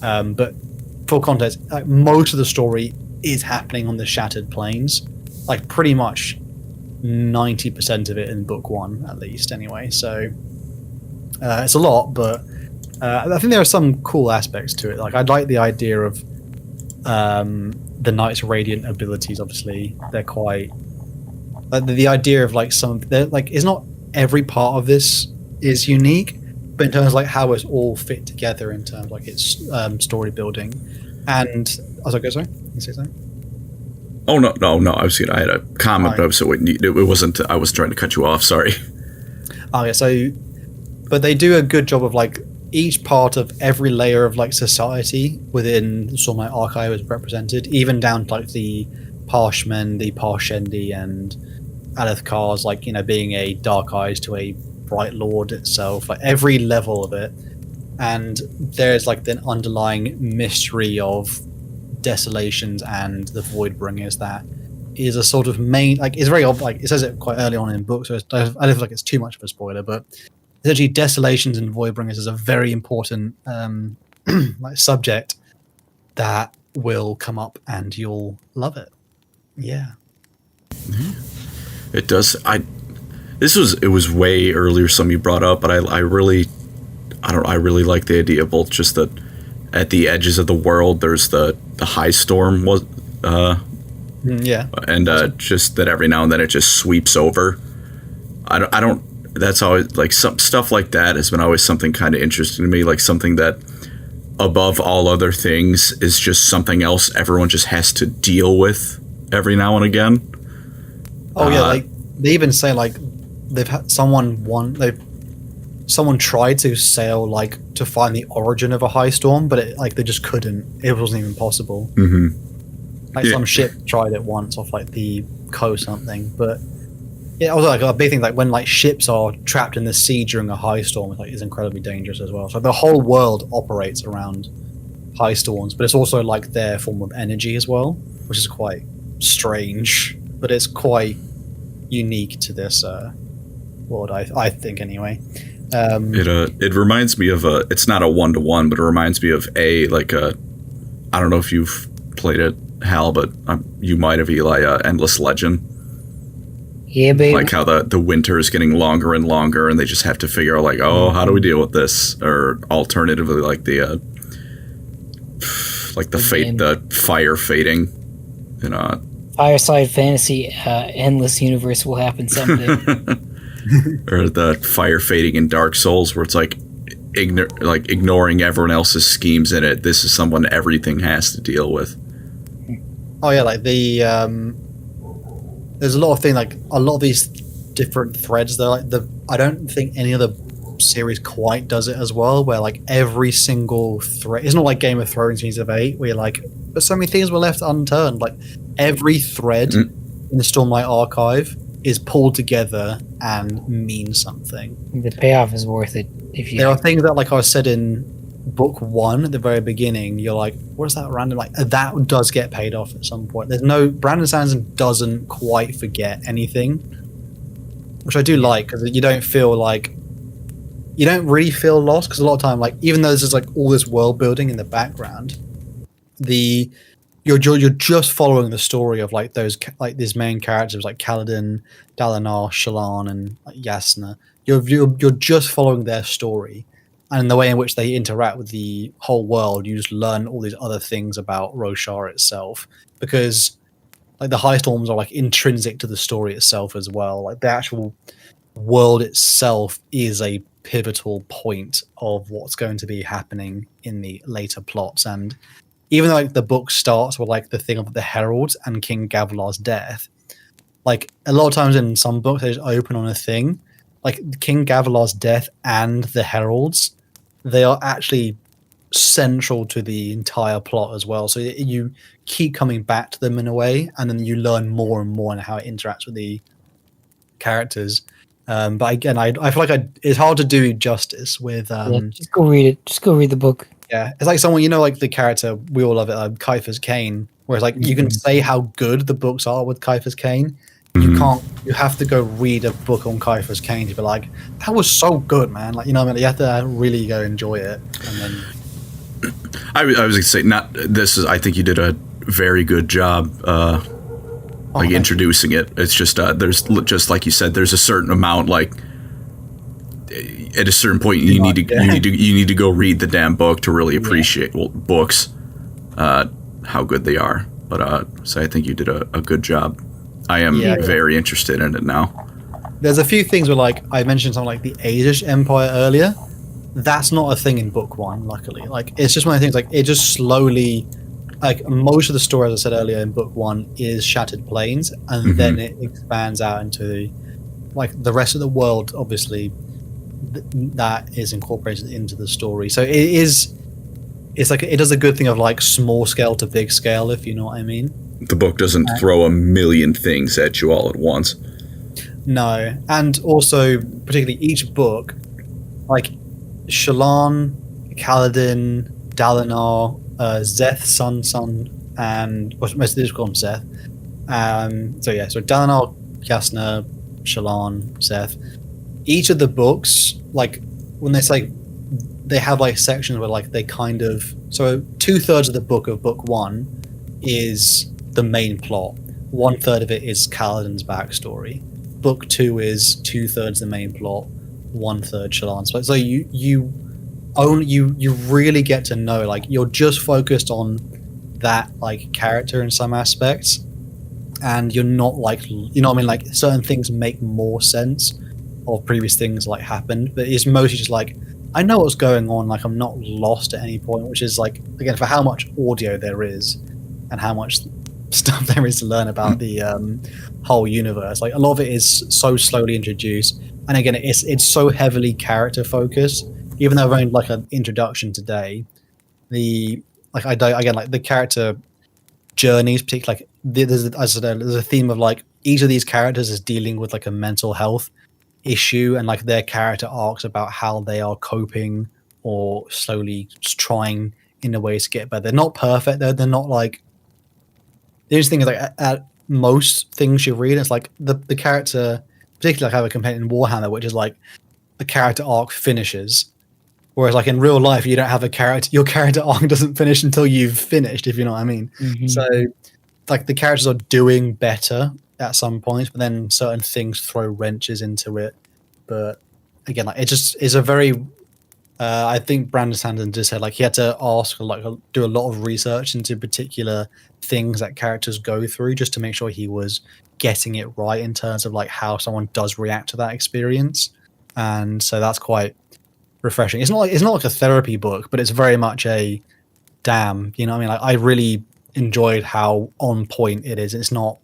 But for context, like, most of the story is happening on the Shattered Plains. Like pretty much 90% of it in book 1, at least. Anyway, so it's a lot, but I think there are some cool aspects to it. Like I like the idea of the Knight's Radiant abilities. Obviously, they're quite the idea of like it's not every part of this is unique, but in terms of like how it's all fit together in terms of like its story building. And sorry, you say something? Oh no! I had a comment, but it wasn't. I was trying to cut you off. Sorry. Oh yeah. So, but they do a good job of like each part of every layer of like society within the Stormlight Archive is represented, even down to like the Parshmen, the Parshendi, and Alethkar's, like, you know, being a Dark Eyes to a Bright Lord itself, like every level of it. And there's like the underlying mystery of Desolations and the Voidbringers that is a sort of main, like it's very like it says it quite early on in books, so I don't feel like it's too much of a spoiler, but essentially Desolations and Voidbringers is a very important like subject that will come up and you'll love it. Yeah. It does. It was way earlier some you brought up, but I really like the idea of both just that at the edges of the world there's the high storm was yeah, and just that every now and then it just sweeps over. I don't that's always like some stuff like that has been always something kind of interesting to me, like something that above all other things is just something else everyone just has to deal with every now and again. Oh yeah, like they even say like they've had someone tried to sail like to find the origin of a high storm, but they just couldn't. It wasn't even possible. Mm-hmm. Like some ship tried it once off like the coast or something, but yeah, also like a big thing like when like ships are trapped in the sea during a high storm, is incredibly dangerous as well. So the whole world operates around high storms, but it's also like their form of energy as well, which is quite strange, but it's quite unique to this world, I think anyway. It reminds me of it's not a 1-to-1, but it reminds me of I don't know if you've played it, Hal, but you might have, Eli, Endless Legend. Yeah, baby. Like how the winter is getting longer and longer, and they just have to figure out like, oh, how do we deal with this? Or alternatively, like the fire fading, Fireside Fantasy, Endless Universe will happen someday. Or the fire fading in Dark Souls, where it's like ignoring everyone else's schemes in it. This is someone everything has to deal with. Oh yeah, like the there's a lot of things like a lot of these different threads. They're like I don't think any other series quite does it as well. Where like every single thread, it's not like Game of Thrones season of 8, where you're like, but so many things were left unturned. Like every thread in the Stormlight archive is pulled together and means something. The payoff is worth it. If you There are things that, like I said in book 1 at the very beginning, you're like, what is that random? Like that does get paid off at some point. Brandon Sanderson doesn't quite forget anything, which I do like, because you don't really feel lost, because a lot of time, like even though there's just like all this world building in the background, you're just following the story of like these main characters like Kaladin, Dalinar, Shallan, and like, Yasna. You're just following their story, and the way in which they interact with the whole world, you just learn all these other things about Roshar itself, because like the High Storms are like intrinsic to the story itself as well. Like the actual world itself is a pivotal point of what's going to be happening in the later plots. And even though like the book starts with like the thing of the Heralds and King Gavilar's death, like a lot of times in some books they just open on a thing like King Gavilar's death and the Heralds. They are actually central to the entire plot as well. So you keep coming back to them in a way, and then you learn more and more on how it interacts with the characters. But again, I feel like it's hard to do justice with. Just go read it. Just go read the book. Yeah, it's like someone, like the character, we all love it, Kiefer's Cain, where it's like you can say how good the books are with Kiefer's Cain. You can't. You have to go read a book on Kiefer's Cain to be like, that was so good, man. Like, you know what I mean? You have to really go enjoy it, and then. I was going to say, I think you did a very good job, introducing it. It's just there's just like you said, there's a certain amount, like at a certain point you need to go read the damn book to really appreciate books, how good they are. But so I think you did a good job. I am very interested in it now. There's a few things where, like, I mentioned something like the Asish Empire earlier. That's not a thing in book 1, luckily. Like, it's just one of the things, like, it just slowly, like, most of the story, as I said earlier, in book 1 is Shattered Plains, and then it expands out into, like, the rest of the world, obviously, that is incorporated into the story. So it's like, it does a good thing of, like, small scale to big scale, if you know what I mean. The book doesn't throw a million things at you all at once. No, and also, particularly each book, like, Shallan, Kaladin, Dalinar, Szeth, Sun, and most of these call him Szeth. So Dalinar, Yasna, Shallan, Szeth. Each of the books, like when they say they have like sections where like they kind of 2/3 of the book of book 1 is the main plot. 1/3 of it is Kaladin's backstory. Book 2 is 2/3 the main plot. 1/3 Shallan's. So you really get to know, like, you're just focused on that like character in some aspects, and you're not like, you know what I mean, like certain things make more sense of previous things like happened, but it's mostly just like I know what's going on, like I'm not lost at any point, which is like, again, for how much audio there is and how much stuff there is to learn about the whole universe. Like a lot of it is so slowly introduced, and again, it's so heavily character focused. Even though I've only like an introduction today, the character journeys, particularly like there's a theme of like each of these characters is dealing with like a mental health issue, and like their character arcs about how they are coping or slowly trying in a way to get better. They're not perfect though. They're not like, the interesting thing is like at most things you read, it's like the character, particularly like I have a companion in Warhammer, which is like the character arc finishes. Whereas like in real life, you don't have your character arc doesn't finish until you've finished, if you know what I mean. So like the characters are doing better at some points, but then certain things throw wrenches into it. But again, like it's a very, I think Brandon Sanderson just said like he had to ask, like do a lot of research into particular things that characters go through just to make sure he was getting it right in terms of like how someone does react to that experience. And so that's quite refreshing. It's not like a therapy book, but it's very much a damn, you know what I mean? Like I really enjoyed how on point it is. It's not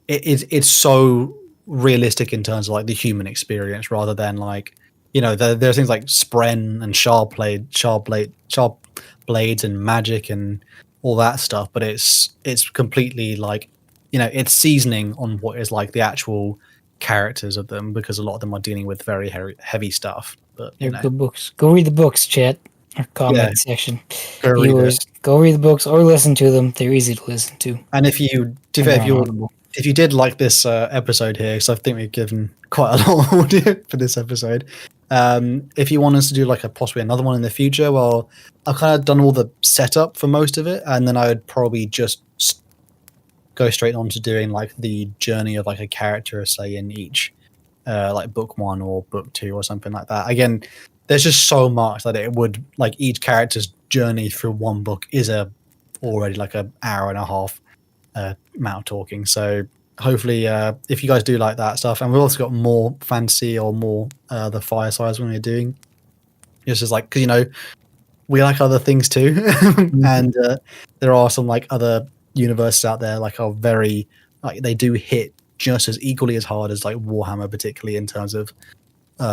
it's so realistic in terms of like the human experience rather than like, you know, there's things like spren and sharp blades and magic and all that stuff, but it's completely like, you know, it's seasoning on what is like the actual characters of them, because a lot of them are dealing with very heavy stuff. But They're good books. Go read the books, chat or comment section. Go read Viewers, go read the books or listen to them. They're easy to listen to. And if you did like this episode here, because I think we've given quite a lot of audio for this episode, if you want us to do like possibly another one in the future, well, I've kind of done all the setup for most of it, and then I would probably just go straight on to doing like the journey of like a character, say in each like book 1 or book 2 or something like that. Again, there's just so much that it would like each character's journey through one book is already like an hour and a half amount of talking. So hopefully if you guys do like that stuff, and we've also got more fantasy or more the Firesides when we're doing, it's just like, because you know we like other things too. And there are some like other universes out there like are very like they do hit just as equally as hard as like Warhammer, particularly in terms of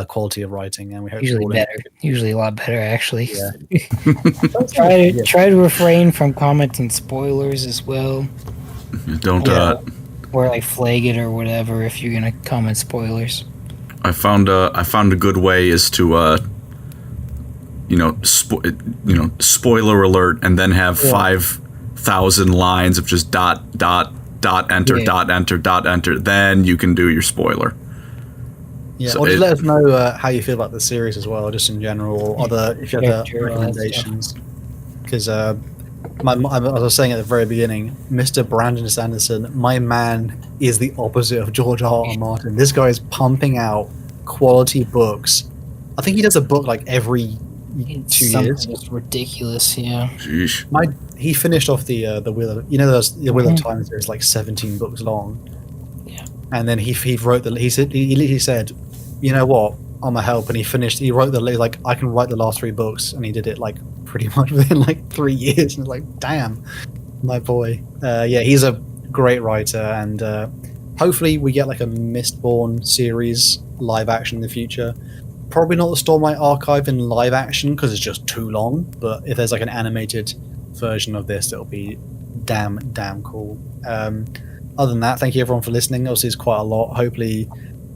quality of writing, and we hope usually a lot better actually. Yeah. try to refrain from commenting spoilers as well. Don't or like flag it or whatever if you're gonna comment spoilers. I found a good way is to spoiler alert, and then have 5,000 lines of just dot enter dot enter. Then you can do your spoiler. Yeah, so or just let us know how you feel about the series as well, just in general, or other if you have other recommendations. Because as I was saying at the very beginning, Mr. Brandon Sanderson, my man, is the opposite of George R.R. Martin. This guy is pumping out quality books. I think he does a book like every 2 years. It's ridiculous, yeah. Sheesh. He finished off the Wheel of, you know, the Wheel of Time series, like 17 books long. Yeah. And then he wrote he literally said, you know what, I'm a help, and he wrote like I can write the last 3 books, and he did it like pretty much within like 3 years, and it's like, damn, my boy. Yeah, he's a great writer, and hopefully we get like a Mistborn series live action in the future. Probably not the Stormlight archive in live action because it's just too long, but if there's like an animated version of this, it'll be damn cool. Other than that, thank you everyone for listening. Obviously it's quite a lot. Hopefully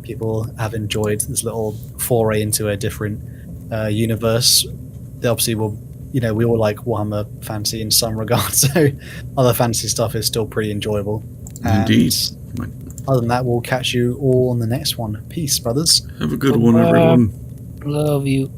people have enjoyed this little foray into a different universe. They obviously will, you know, we all like Warhammer Fantasy in some regards, so other fantasy stuff is still pretty enjoyable. Indeed. Other than that, we'll catch you all on the next one. Peace, brothers. Have a good one, everyone. Love you.